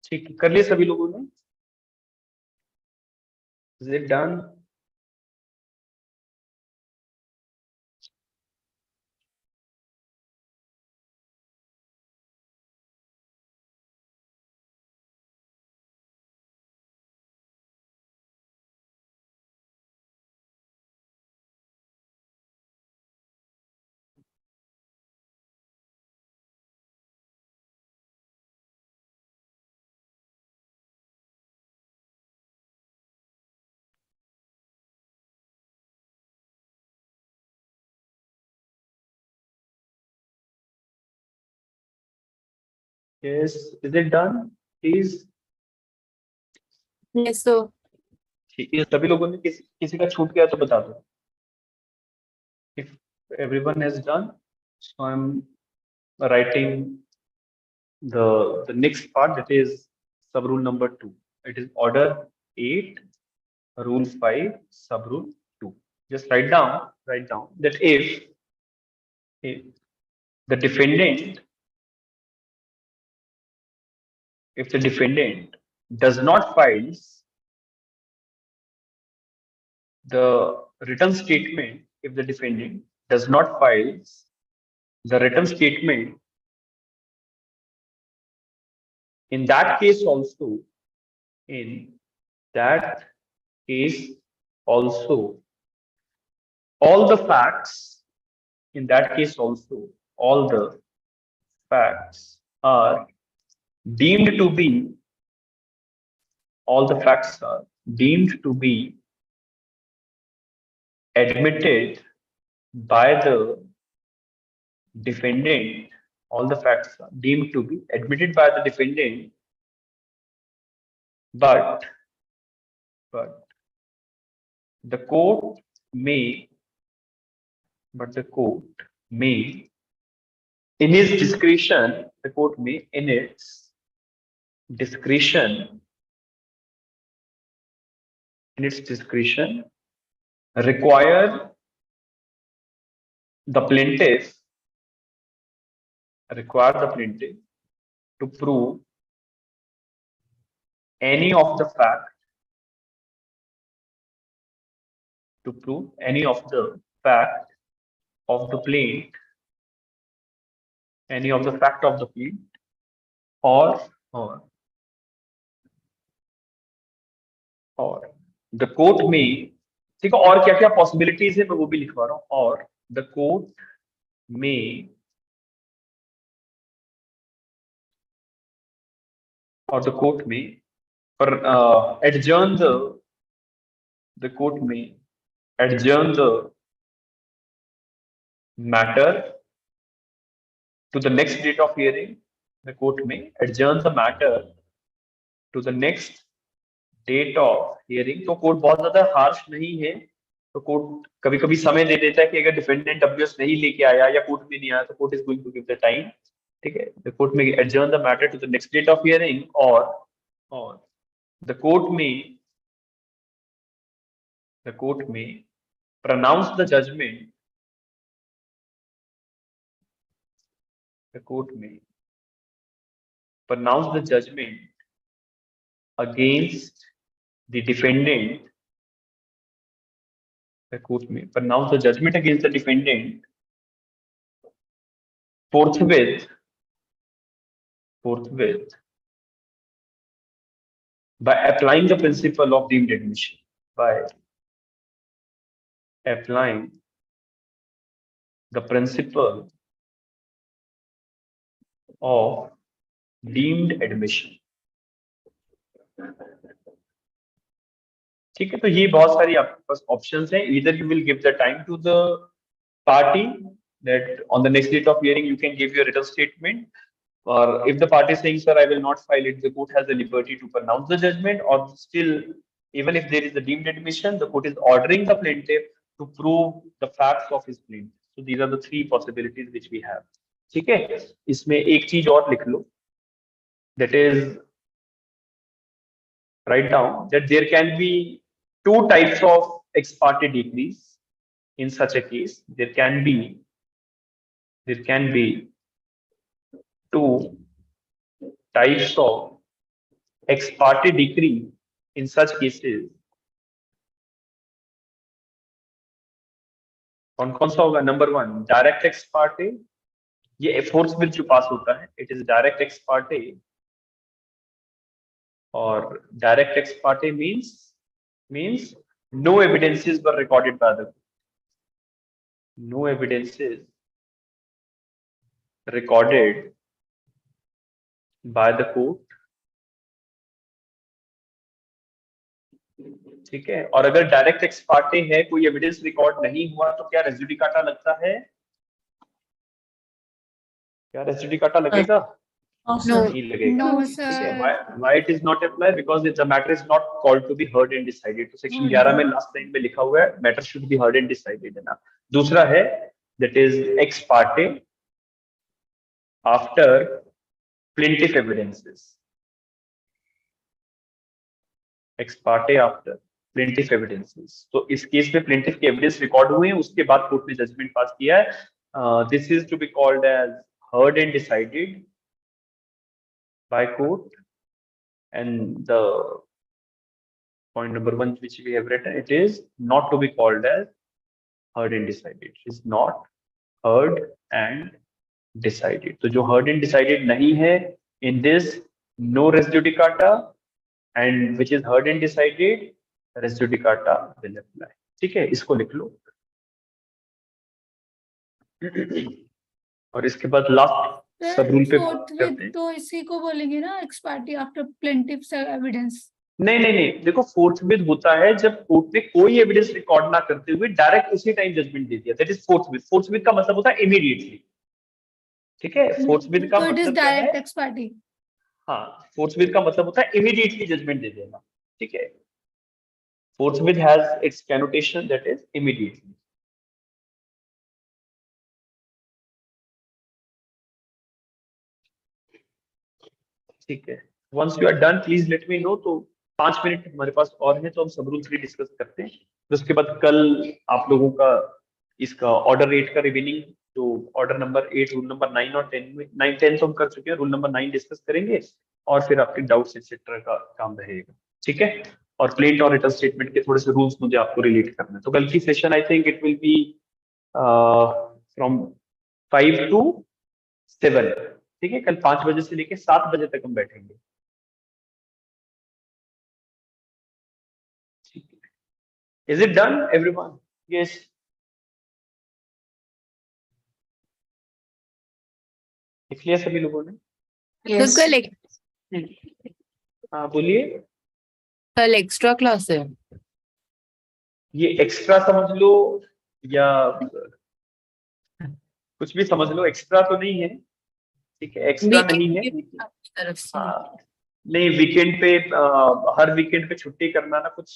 ठीक, कर लिए सभी लोगों ने? Is it done? Yes, is it done? Please. Yes, sir. ठीक है, सभी लोगों ने किसी का छूट गया तो बता दो. If everyone has done, so I'm writing the next part, that is sub rule number 2. It is order 8, rule 5, sub rule 2. Just write down that if the defendant does not file the written statement, if the defendant does not file the written statement, in that case also, all the facts, all the facts are deemed to be, admitted by the defendant. All the facts are deemed to be admitted by the defendant, but the court may, in its discretion, require the plaintiff to prove any of the fact of the plaint, or the court may, ठीक है, और क्या क्या possibilities है मैं वो भी लिखवा रहा हूँ, और the court may adjourn the matter to the next date of hearing. The court may adjourn the matter to the next date of hearing. तो कोर्ट बहुत ज्यादा हार्श नहीं है, तो कोर्ट कभी कभी समय दे देता है कि अगर डिफेंडेंट अब्यूस नहीं लेके आया या कोर्ट में नहीं आया तो court is going to give the time. ठीक है, द कोर्ट में adjourn the matter to the next date of hearing, or the court may pronounce the judgment. The court may pronounce the judgment against the defendant. The court may pronounce the judgment against the defendant forthwith by applying the principle of deemed admission. By applying the principle of deemed admission. ठीक है, तो ये बहुत सारी आपके पास options हैं. Either you will give the time to the party that on the next date of hearing you can give your written statement, or if the party is saying, sir, I will not file it, the court has the liberty to pronounce the judgment, or still, even if there is a deemed admission, the court is ordering the plaintiff to prove the facts of his claim. So these are the three possibilities which we have. ठीक है, इसमें एक चीज और लिख लो, that is, write down that there can be two types of ex parte decrees. In such a case, there can be two types of ex parte decree. In such cases, कौन सा होगा? Number 1, direct ex parte. ये fourth bill जो pass होता है, it is direct ex parte, और direct ex parte means no evidences were recorded by the court. No evidences recorded by the court. ठीक है, और अगर डायरेक्ट एक्स पार्टे है, कोई एविडेंस रिकॉर्ड नहीं हुआ, तो क्या रेजिडी काटा लगता है? क्या रेजिडी काटा लगेगा? नहीं लगेगा. No, sir. Why it is not applied? Because the matter is not called to be heard and decided. तो सेक्शन 11 में लास्ट लाइन में लिखा हुआ है, matter should be heard and decided, है ना. दूसरा है that is ex parte after plaintiff evidences. ex parte after plaintiff evidences. तो इस केस में plaintiff के evidence record हुए हैं, उसके बाद कोर्ट ने judgment पास किया है. This is to be called as heard and decided by court. And the point number 1 which we have written, it is not to be called as heard and decided. It is not heard and decided. तो जो heard and decided नहीं है, in this no res judicata, and which is heard and decided, res judicata will apply. ठीक है, इसको लिख लो. और इसके बाद लास्ट सब रूल पे बात करते हैं. तो इसी को बोलेंगे ना ex parte after plaintiff's evidence. नहीं, देखो फोर्थ विद होता है जब कोर्ट ने कोई एविडेंस रिकॉर्ड ना करते हुए डायरेक्ट उसी टाइम जजमेंट दे दिया, that is fourth with. Fourth with का मतलब होता है इमीडिएटली. ठीक है, फोर्थ विद का मतलब डायरेक्ट ex parte. हाँ, फोर्थ विद का मतलब होता है इमीडिएटली जजमेंट दे देना. ठीक है, forthwith has its connotation that is immediately. ठीक है, once you are done please let me know. तो 5 मिनट हमारे पास और है, तो हम सब रूल 3 डिस्कस करते हैं. उसके बाद कल आप लोगों का इसका ऑर्डर 8 का रिवीनिंग, जो ऑर्डर नंबर 8 रूल नंबर 9 और 10 में 9 10 तो हम कर चुके हैं, रूल नंबर 9 डिस्कस करेंगे और फिर आपके डाउट्स एक्सेट्रा का काम रहेगा. ठीक है, और प्लेट और रिटर्न स्टेटमेंट के थोड़े से रूल्स मुझे आपको रिलेट करने हैं. तो कल की session I think it will be from 5 to 7. ठीक है, कल 5 बजे से लेके 7 बजे तक हम बैठेंगे. Is it done, everyone? Yes. लिख लिया सभी लोगों ने? Yes. हाँ, बोलिए. कल एक्स्ट्रा क्लास है. ये एक्स्ट्रा समझ लो या कुछ भी समझ लो, एक्स्ट्रा तो नहीं है. ठीक है, एक्स्ट्रा नहीं है. तरफ से. नहीं, वीकेंड पे हर वीकेंड पे छुट्टी करना ना कुछ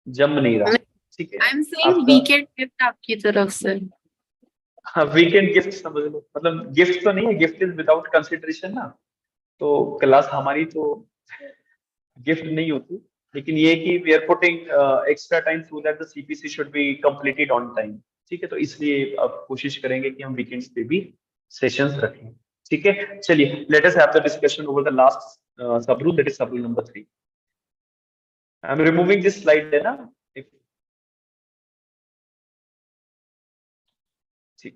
जम नहीं रहा. ठीक है, I am saying weekend gift आपकी तरफ से. हाँ, वीकेंड गिफ्ट समझ लो, मतलब गिफ्ट तो नहीं है, गिफ्ट इज विदाउट कंसिडरेशन ना. तो क्लास हमारी तो गिफ्ट नहीं होती, लेकिन ये कि we are putting extra time so that the CPC should be completed on time. ठीक है, तो इसलिए अब कोशिश करेंगे कि हम वीकेंड्स पे भी सेशंस रखें. ठीक है, चलिए let us have the discussion over the last सब रूल, दैट इज सब rule number 3. I am removing this slide है ना. ठीक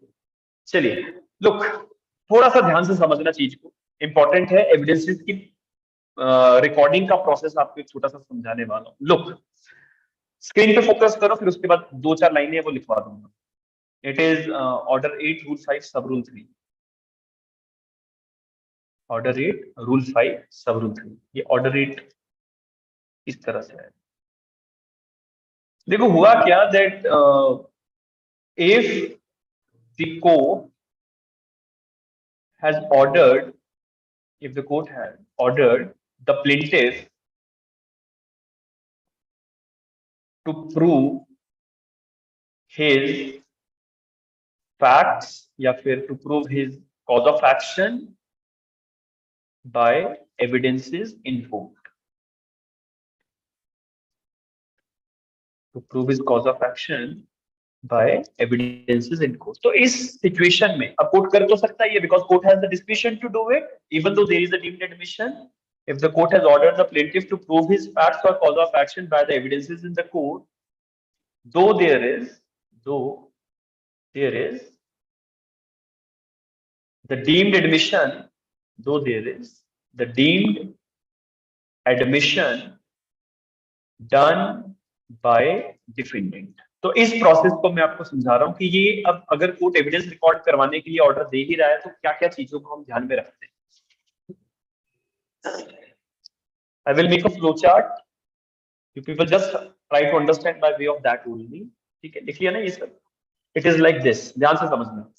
है, चलिए लुक, थोड़ा सा ध्यान से समझना चीज को, इंपॉर्टेंट है. एविडेंसेस की रिकॉर्डिंग का प्रोसेस आपको एक छोटा सा समझाने वाला हूं. लुक, स्क्रीन पे फोकस करो, फिर उसके बाद 2-4 लाइनें वो लिखवा दूंगा. It is order 8 rule 5 sub rule 3. Order 8 rule 5 sub rule 3. ये ऑर्डर 8 इस तरह से है. देखो हुआ क्या, that if the court has ordered, if the court has ordered the plaintiff to prove his facts या फिर to prove his cause of action by evidences in court, to prove his cause of action by evidences in court. तो इस situation में अब court कर तो सकता है ये, because court has the discretion to do it, even though there is a deemed admission. If the court has ordered the plaintiff to prove his facts or cause of action by the evidences in the court, though there is the deemed admission, though there is the deemed admission done by defendant. तो इस process को मैं आपको समझा रहा हूं कि ये अब अगर कोर्ट एविडेंस रिकॉर्ड करवाने के लिए ऑर्डर दे ही रहा है तो क्या क्या चीजों को हम ध्यान में रखते हैं. I will make a flow chart, you people just try to understand by way of that only. ठीक है, लिख लिया ना ये सब. इट इज लाइक दिस, ध्यान से समझना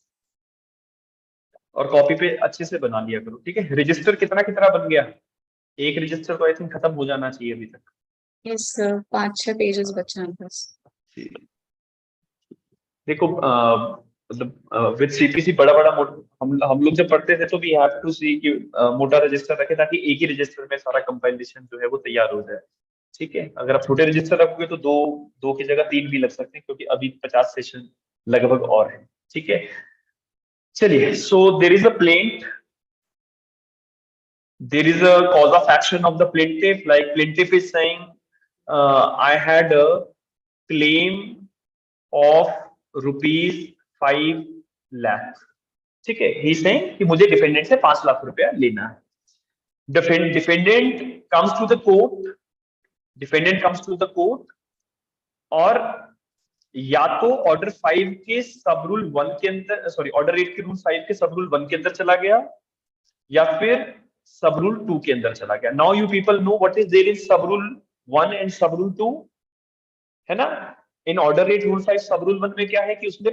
और कॉपी पे अच्छे से बना लिया करो. ठीक है, रजिस्टर कितना कितना बन गया? एक रजिस्टर तो आई थिंक खत्म हो जाना चाहिए अभी तक. यस सर, 5-6 पेजेस बचे हैं बस. देखो मतलब विद सीपीसी बड़ा हम लोग जब पढ़ते थे तो वी हैव टू सी कि मोटा रजिस्टर रखे ताकि एक ही रजिस्टर में सारा कंपाइलेशन जो है वो तैयार हो जाए. ठीक है, अगर आप छोटे रजिस्टर रखोगे तो दो की जगह 3 भी लग सकते हैं, क्योंकि अभी 50 सेशन लगभग और है। ठीक है, चलिए, so there is a plaint, there is a cause of action of the plaintiff, like plaintiff is saying I had a claim of ₹5 lakh। ठीक है, he is saying कि मुझे डिफेंडेंट से 5 लाख रुपया लेना है। Defendant comes to the court, defendant comes to the court, और या तो ऑर्डर 5 के सब रूल 1 के अंदर, सॉरी ऑर्डर 8 के रूल 5 के सब रूल 1 के अंदर चला गया, या फिर सब रूल 2 के अंदर चला गया। Now you people know what is there in sub rule 1 and सब रूल 2, है ना। In order 8 rule 5 sub rule 1 में क्या है कि उसने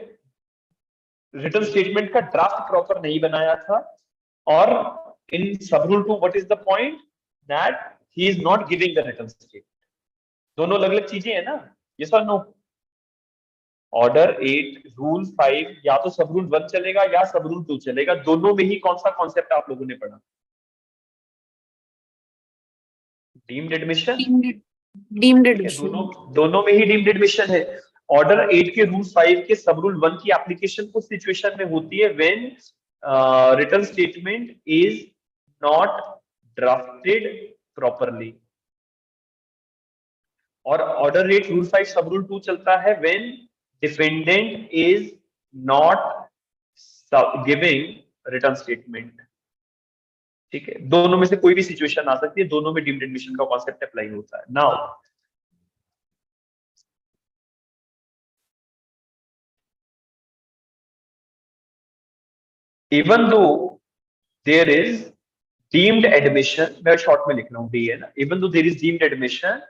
रिटर्न स्टेटमेंट का ड्राफ्ट प्रॉपर नहीं बनाया था, और इन sub rule 2 what is the point, that he is not giving the return statement. दोनों अलग अलग चीजें हैं ना, यस और नो। ऑर्डर 8 रूल 5 या तो सब रूल 1 चलेगा या सब रूल 2 चलेगा, दोनों में ही कौन सा कॉन्सेप्ट आप लोगों ने पढ़ा? Deemed admission. डीम्ड एडमिशन, दोनों में ही डीम्ड एडमिशन है। ऑर्डर 8 के रूल 5 के सब रूल 1 की एप्लीकेशन उस सिचुएशन में होती है when return statement is not drafted properly, और ऑर्डर 8 रूल 5 सब रूल 2 चलता है when defendant is not giving written statement. ठीक है, दोनों में से कोई भी सिचुएशन आ सकती है, दोनों में डीम्ड एडमिशन का कॉन्सेप्ट अप्लाई होता है। Now even though there is deemed admission, मैं शॉर्ट में लिख रहा हूं डी है ना, even though there is deemed admission,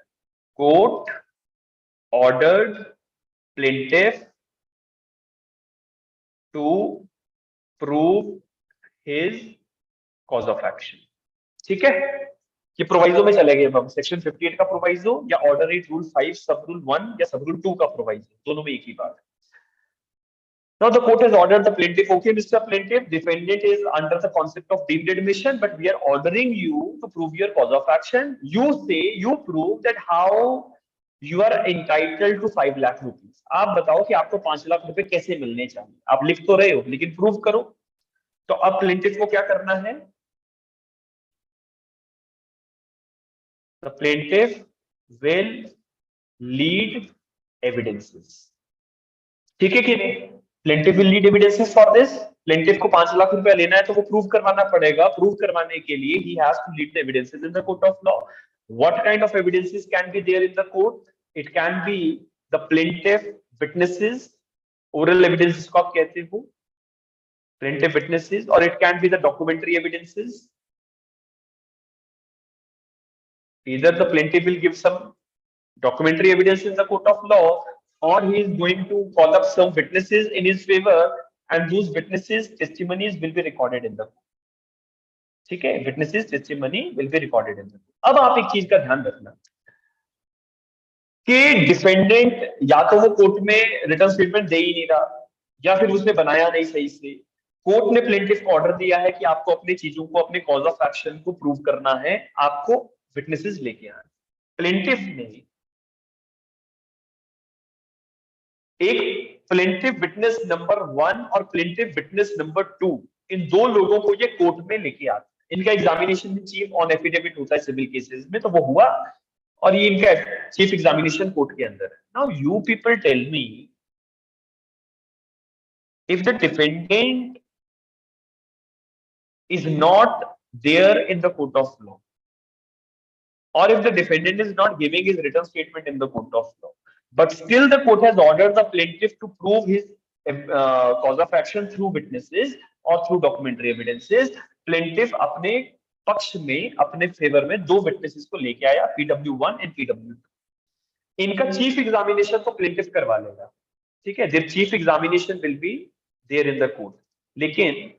court ordered plaintiff to prove his cause of action. ठीक है, ये प्रोवाइजो में चले गए हम, सेक्शन 58 का प्रोवाइजो या ऑर्डर 8 रूल 5 सब रूल 1 या सब रूल 2 का प्रोवाइजो, दोनों में एक ही बात है। Now the court has ordered the plaintiff, okay, Mr. Plaintiff, defendant is under the concept of deemed admission, but we are ordering you to prove your cause of action. You say, you prove that how you are entitled to 5 lakh rupees. आप बताओ कि आपको 5 लाख रुपए कैसे मिलने चाहिए। आप लिख तो रहे हो, लेकिन प्रूव करो। तो अब प्लेंटिफ को क्या करना है? The plaintiff will lead evidences. ठीक है कि नहीं? Plaintiff will lead evidences for this. Plaintiff को 5 लाख रुपया लेना है तो वो प्रूव करवाना पड़ेगा। प्रूव करवाने के लिए he has to lead the evidences in the court of law. What kind of evidences can be there in the court? It can be the plaintiff witnesses, oral evidences को आप कहते हो plaintiff witnesses, और it can be the documentary evidences. Either the plaintiff will give some documentary evidence in the court of law, or he is going to call up some witnesses in his favor, and those witnesses testimonies will be recorded in the court. ठीक है, witnesses testimony will be recorded in the court. अब आप एक चीज का ध्यान रखना कि डिफेंडेंट या तो वो कोर्ट में रिटर्न स्टेटमेंट दे ही नहीं रहा, या फिर उसने बनाया नहीं सही से। कोर्ट ने प्लेंटिफ को ऑर्डर दिया है कि आपको अपनी चीजों को, अपने कॉज ऑफ एक्शन को प्रूव करना है, आपको विटनेसेस लेके आए। प्लेंटिफ ने एक प्लेंटिफ विटनेस नंबर 1 और प्लेंटिफ विटनेस नंबर 2, इन दो लोगों को ये कोर्ट में लेके आते हैं। इनका एग्जामिनेशन भी चीफ ऑन एफिडेविट होता है सिविल केसेस में, तो वो हुआ, और ये इनका चीफ एग्जामिनेशन कोर्ट के अंदर है। Now you people tell me, if the defendant is not there in the court of law, or if the defendant is not giving his written statement in the court of law, but still the court has ordered the plaintiff to prove his cause of action through witnesses or through documentary evidences, plaintiff अपने पक्ष में, अपने favour में 2 witnesses को लेके आया, PW1 and PW2। इनका chief examination तो प्लेंटिफ करवा लेगा, ठीक है, their chief examination will be there in the court। लेकिन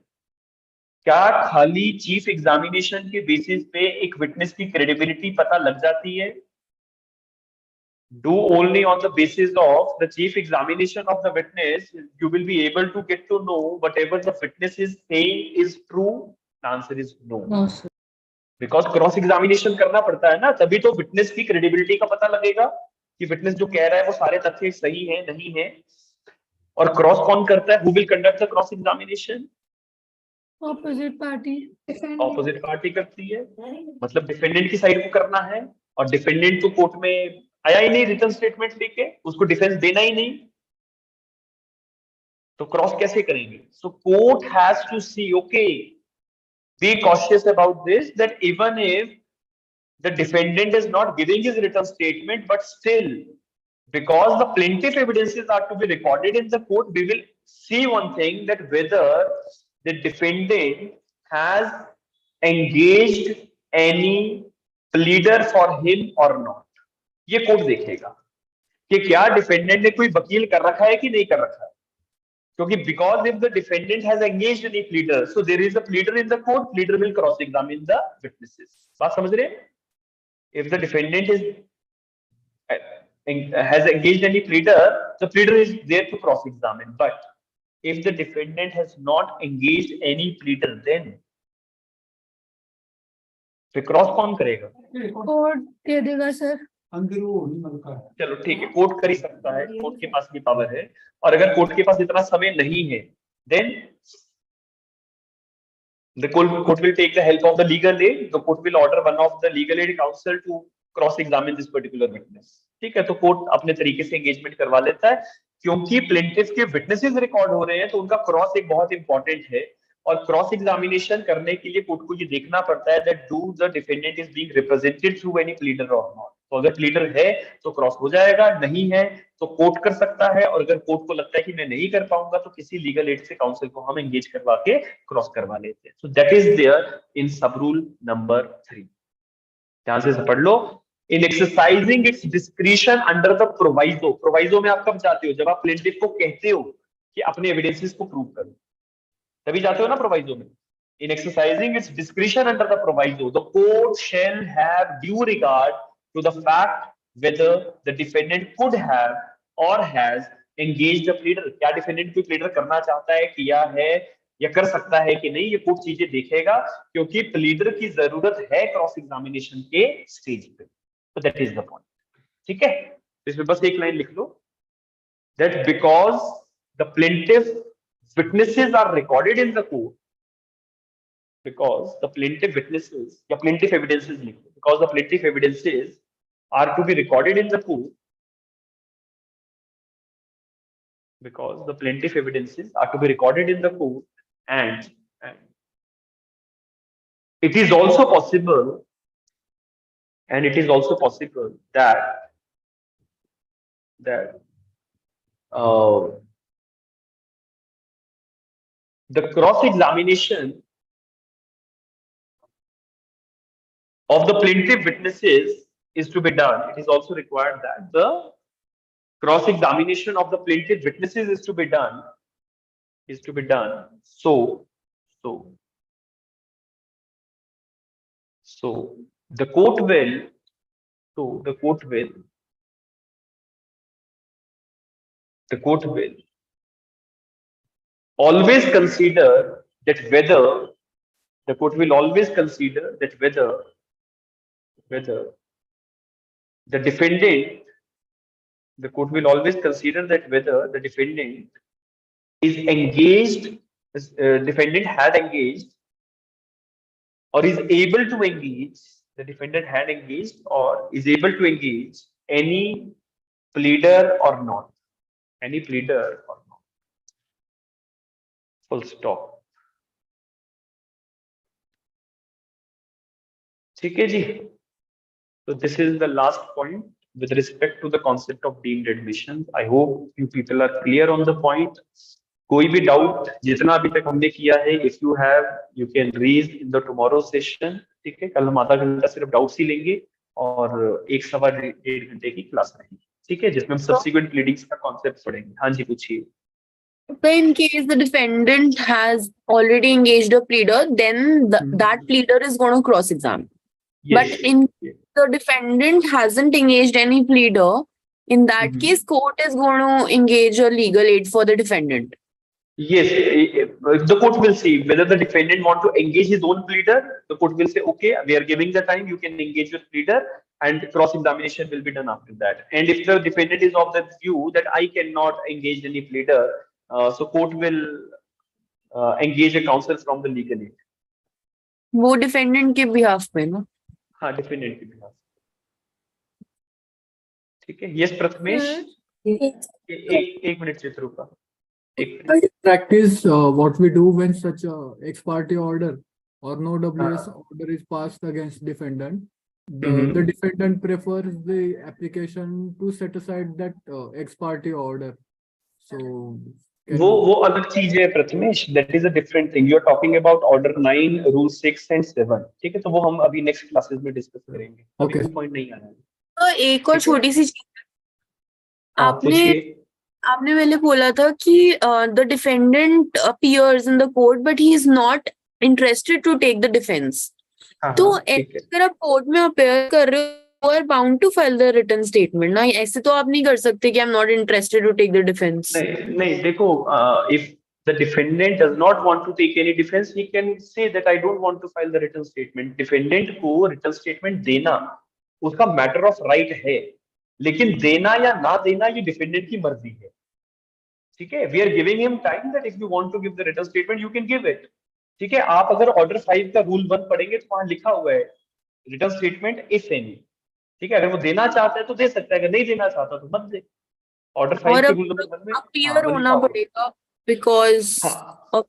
क्या खाली चीफ एग्जामिनेशन के बेसिस पे एक विटनेस की क्रेडिबिलिटी पता लग जाती है? Do only on the basis of the chief examination of the witness you will be able to get to know whatever the witness is saying is true? The answer is no. No, sir. Because cross examination करना पड़ता है ना, तभी तो witness की credibility का पता लगेगा कि विटनेस जो कह रहा है वो सारे तथ्य सही है नहीं है। और क्रॉस कौन करता है? Who will conduct the cross examination? Opposite party. Opposite party करती है, मतलब डिफेंडेंट की साइड को करना है। और डिफेंडेंट तो कोर्ट में आया ही नहीं रिटन स्टेटमेंट लेके, उसको डिफेंस देना ही नहीं, तो क्रॉस कैसे करेंगे? So court has to see, okay, be cautious about this, that even if the defendant is not giving his written statement, but still, because the plaintiff evidences are to be recorded in the court, we will see one thing, that whether the defendant has engaged any pleader for him or not. ये court देखेगा कि क्या defendant ने कोई वकील कर रखा है कि नहीं कर रखा है, क्योंकि because if the defendant has engaged any pleader, so there is a pleader in the court, pleader will cross examine the witnesses. बात समझ रहे हैं? If the defendant is has engaged any pleader, the pleader is there to cross examine. But if the defendant has not engaged any pleader, then फिर cross कौन करेगा? Court दे देगा sir. चलो ठीक है, कोर्ट कर ही सकता है, कोर्ट के पास भी पावर है। और अगर कोर्ट के पास इतना समय नहीं है, then the court will take the help of the legal aid. The court will order one of the legal aid counsel to cross examine this particular witness. ठीक है, तो कोर्ट अपने तरीके से एंगेजमेंट करवा लेता है, क्योंकि प्लेंटिफ के विटनेसेस रिकॉर्ड हो रहे हैं, तो उनका क्रॉस एक बहुत इंपॉर्टेंट है। और क्रॉस एग्जामिनेशन करने के लिए कोर्ट को ये देखना पड़ता है that do the defendant is being represented through any pleader or not. तो अगर प्लीडर है तो क्रॉस हो जाएगा, नहीं है तो कोर्ट कर सकता है। और अगर कोर्ट को लगता है कि मैं नहीं कर पाऊंगा, तो किसी लीगल एड से काउंसिल को हम एंगेज करवा के क्रॉस करवा लेते हैं। So that is there in sub rule number 3। ध्यान से पढ़ लो। In exercising its discretion under the proviso. Proviso में आप कब जाते हो? जब आप प्लेंटिफ को कहते हो कि अपने एविडेंसेस को प्रूव करो, तभी जाते हो ना प्रोवाइजो में। In exercising its discretion under the proviso, the court shall have due regard to the fact whether the defendant could have or has engaged a pleader. क्या डिफेंडेंट कोई प्लीडर करना चाहता है, किया है या कर सकता है कि नहीं, ये कोर्ट चीजें देखेगा, क्योंकि प्लीडर की जरूरत है क्रॉस एग्जामिनेशन के स्टेज पे। तो दैट इज द पॉइंट। ठीक है, तो इसमें बस एक लाइन लिख लो, that because the plaintiff witnesses are recorded in the court, because the plaintiff witnesses या plaintiff evidences लिखो, because the plaintiff evidences are to be recorded in the court, because the plaintiff evidences are to be recorded in the court, and it is also possible, that the cross examination of the plaintiff witnesses is to be done. It is also required that the cross examination of the plaintiff witnesses is to be done. So the court will always consider that whether the court will always consider that whether the defendant, the court will always consider that whether the defendant is engaged, defendant had engaged or is able to engage, the defendant had engaged or is able to engage any pleader or not, any pleader or not. Full stop. ठीक है जी, so this is the last point with respect to the concept of deemed admission. I hope you people are clear on the point. कोई भी doubt जितना अभी तक हमने किया है, if you have, you can raise in the tomorrow session. ठीक है, कल हम आधा घंटा सिर्फ डाउट्स ही लेंगे और 1-1.5 घंटे की क्लास रहेगी। ठीक है, जिसमें हम सब्सिक्वेंट प्लीडिंग्स का कॉन्सेप्ट पढ़ेंगे। हाँ जी, पूछिए। So in case the defendant has already engaged a pleader, then that pleader is going to cross-examine. Yes. But in the defendant hasn't engaged any pleader, in that case, court is going to engage a legal aid for the defendant. Yes, the court will see whether the defendant want to engage his own pleader. The court will say, okay, we are giving the time, you can engage your pleader, and cross-examination will be done after that. And if the defendant is of the view that I cannot engage any pleader, so court will engage a counsel from the legal aid. वो defendant के behalf पे ना. हाँ, defendant के behalf. ठीक है. Yes, Prathamesh. एक minute चित्रुका. Practice what we do when such a ex parte order or no WS order is passed against defendant. The defendant prefers the application to set aside that ex parte order. So वो अलग चीज है Prathamesh. That is a different thing. You are talking about order 9, rule 6 and 7. ठीक है, तो वो हम अभी next classes में discuss करेंगे. Okay. अभी point नहीं आना है. तो एक और छोटी सी चीज आपने पहले बोला था कि the defendant appears in the court but he is not interested to take the defence. तो अगर आप कोर्ट में अपेयर कर रहे हो are bound to file the written statement ना. ऐसे तो आप नहीं कर सकते कि I am not interested to take the defence. नहीं देखो, if the defendant does not want to take any defense, he can say that I don't want to file the written statement. Defendant को written statement देना उसका matter of right है, लेकिन देना या ना देना ये defendant की मर्जी है. ठीक है, we are giving him time that if you want to give the written statement you can give it. ठीक है, आप अगर ऑर्डर 5 का रूल 1 पढ़ेंगे तो वहां लिखा हुआ है रिटर्न स्टेटमेंट इफ एनी. ठीक है, अगर वो देना चाहता है तो दे सकता है, अगर नहीं देना चाहता तो मत दे. ऑर्डर 5 के रूल नंबर 1 में अपीयर होना पड़ेगा बिकॉज ऑफ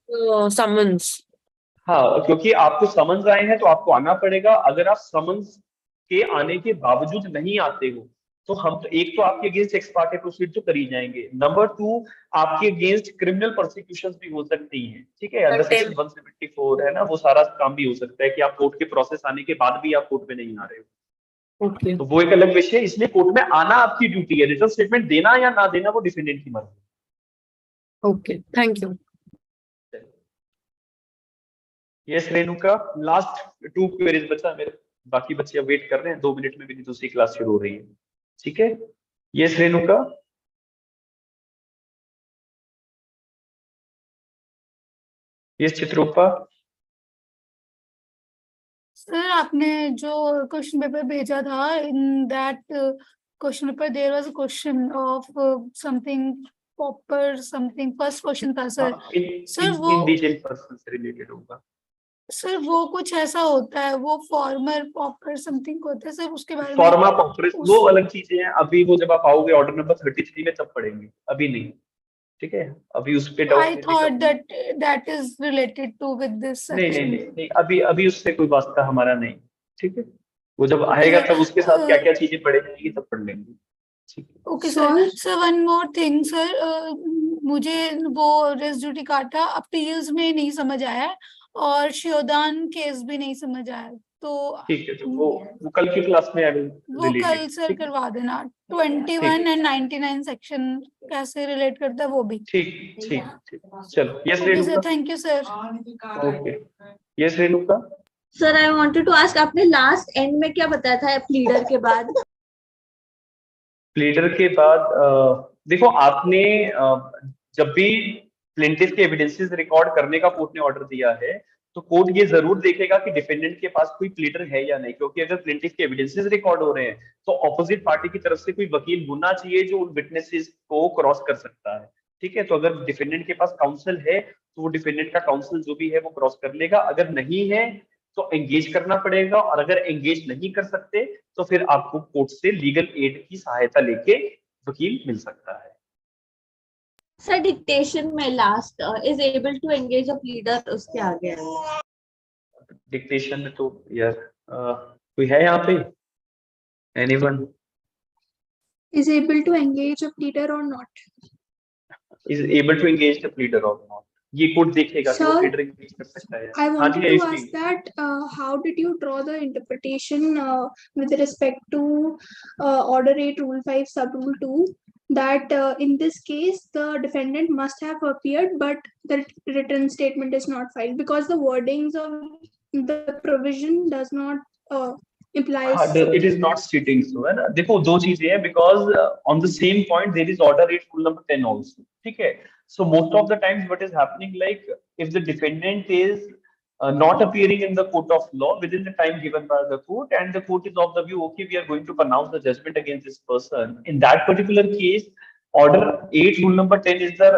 समन्स. हाँ, क्योंकि आपको समन्स आए हैं तो आपको आना पड़ेगा. अगर आप समन्स के आने के बावजूद नहीं आते हो तो हम तो एक तो आपके अगेंस्ट एक्स पार्टे प्रोसीड तो कर ही जाएंगे. नंबर 2, आपके अगेंस्ट क्रिमिनल प्रोसिक्यूशंस भी हो सकती हैं. ठीक है, अंडर सेक्शन 174 है ना, वो सारा काम भी हो सकता है कि आप कोर्ट के प्रोसेस आने के बाद भी आप कोर्ट में नहीं आ रहे हो. Okay. तो वो एक अलग विषय है. इसलिए कोर्ट में आना आपकी ड्यूटी है. रिटर्न स्टेटमेंट देना या ना देना वो डिफेंडेंट की मर्जी. Okay, thank you. Yes Renuka, last 2 queries बचा मेरे. बाकी बच्चे अब वेट कर रहे हैं. 2 मिनट में मेरी दूसरी क्लास शुरू हो रही है. ठीक है. Yes Renuka. Yes Chitrupa. Sir आपने जो क्वेश्चन पेपर भेजा था, in that question paper there was a question of something proper something. First question था सर. सर वो इंडिविजुअल पर्सन से रिलेटेड होगा. सर वो कुछ ऐसा होता है, वो फॉर्मर प्रॉपर समथिंग होता है सर, उसके बारे में. फॉर्मा प्रॉपर वो अलग चीजें हैं. अभी वो जब आप आओगे ऑर्डर नंबर 33 में तब पढ़ेंगे, अभी नहीं. ठीक है, अभी उस पे doubt. I thought that is related to with this section. नहीं, अभी उससे कोई वास्ता हमारा नहीं. ठीक है, वो जब आएगा तब उसके साथ क्या क्या चीजें पढ़ेंगी तब पढ़ लेंगे. Okay sir. Sir one more thing sir, मुझे वो रेस ड्यूटी काटा अपील्स में नहीं समझ आया और श्योदान केस भी नहीं समझ आया. तो ठीक है, तो वो कल की क्लास में वो कल सर करवा देना. 21 एंड 99 सेक्शन कैसे रिलेट करता है वो भी. ठीक. चलो. Yes okay Renuka. Sir, thank you sir. Okay. Yes Renuka. Sir I wanted to ask, आपने लास्ट एंड में क्या बताया था प्लीडर के बाद? प्लीडर के बाद देखो, आपने जब भी प्लेंटिफ के एविडेंसेस रिकॉर्ड करने का कोर्ट ने ऑर्डर दिया है तो कोर्ट ये जरूर देखेगा कि डिफेंडेंट के पास कोई प्लीडर है या नहीं. क्योंकि अगर प्लेंटिफ के एविडेंसेस रिकॉर्ड हो रहे हैं तो ऑपोजिट पार्टी की तरफ से कोई वकील होना चाहिए जो उन विटनेसेस को क्रॉस कर सकता है. ठीक है, तो अगर डिफेंडेंट के पास काउंसिल है तो वो डिफेंडेंट का काउंसिल जो भी है वो क्रॉस कर लेगा. अगर नहीं है तो एंगेज करना पड़ेगा, और अगर एंगेज नहीं कर सकते तो फिर आपको कोर्ट से लीगल एड की सहायता लेके वकील मिल सकता है. सर डिक्टेशन में last is able to engage a pleader, उसके आगे डिक्टेशन में तो यार कोई है यहाँ पे? Anyone is able to engage a pleader or not? is able to engage the pleader or not? ये कोर्ट देखेगा कि वो Sir, प्लीडर एंगेज कर सकता है. I हाँ wanted ji, to ask that how did you draw the interpretation with respect to Order 8 Rule 5 Sub Rule 2 that in this case the defendant must have appeared but the written statement is not filed because the wordings of the provision does not implies. It is not stating so, है ना? देखो दो चीजें हैं, because on the same point there is order 8 rule number 10 also. ठीक है? So most of the times what is happening, like if the defendant is not appearing in the court of law within the time given by the court, and the court is of the view, okay, we are going to pronounce the judgment against this person. In that particular case, order 8 rule number 10 is the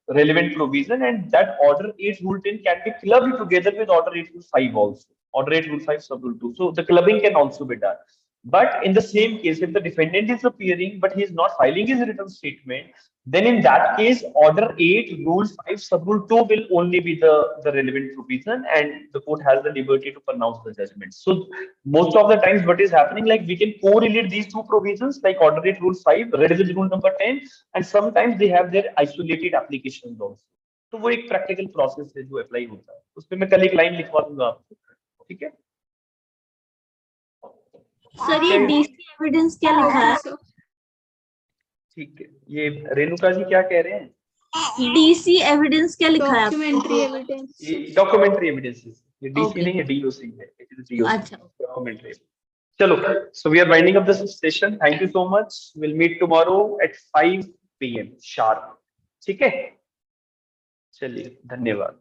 relevant provision, and that order 8 rule 10 can be clubbed together with order 8 rule 5 also. Order 8 rule 5 sub rule 2. So the clubbing can also be done. But in the same case, if the defendant is appearing but he is not filing his written statement, then in that case, order 8 rule 5 sub rule 2 will only be the relevant provision, and the court has the liberty to pronounce the judgment. So most of the times what is happening, like we can correlate these two provisions, like order 8 rule 5 read with rule number 10, and sometimes they have their isolated applications also. तो वो एक practical process है जो apply होता है, उसमें मैं कल एक लाइन लिखवा दूंगा आपको, ठीक है? सर ये डीसी एविडेंस क्या लिखा है? ठीक है, ये रेणुका जी क्या कह रहे हैं? डीसी एविडेंस क्या लिखा है? Documentary evidence. ये डॉक्यूमेंट्री एविडेंसेस, ये डीसी Okay. नहीं है, डीओसी है, इट इज डीओसी, अच्छा। डॉक्यूमेंट्री। चलो, so we are winding up this session. Thank you so much. We'll meet tomorrow at 5 PM sharp. ठीक है? चलिए, धन्यवाद।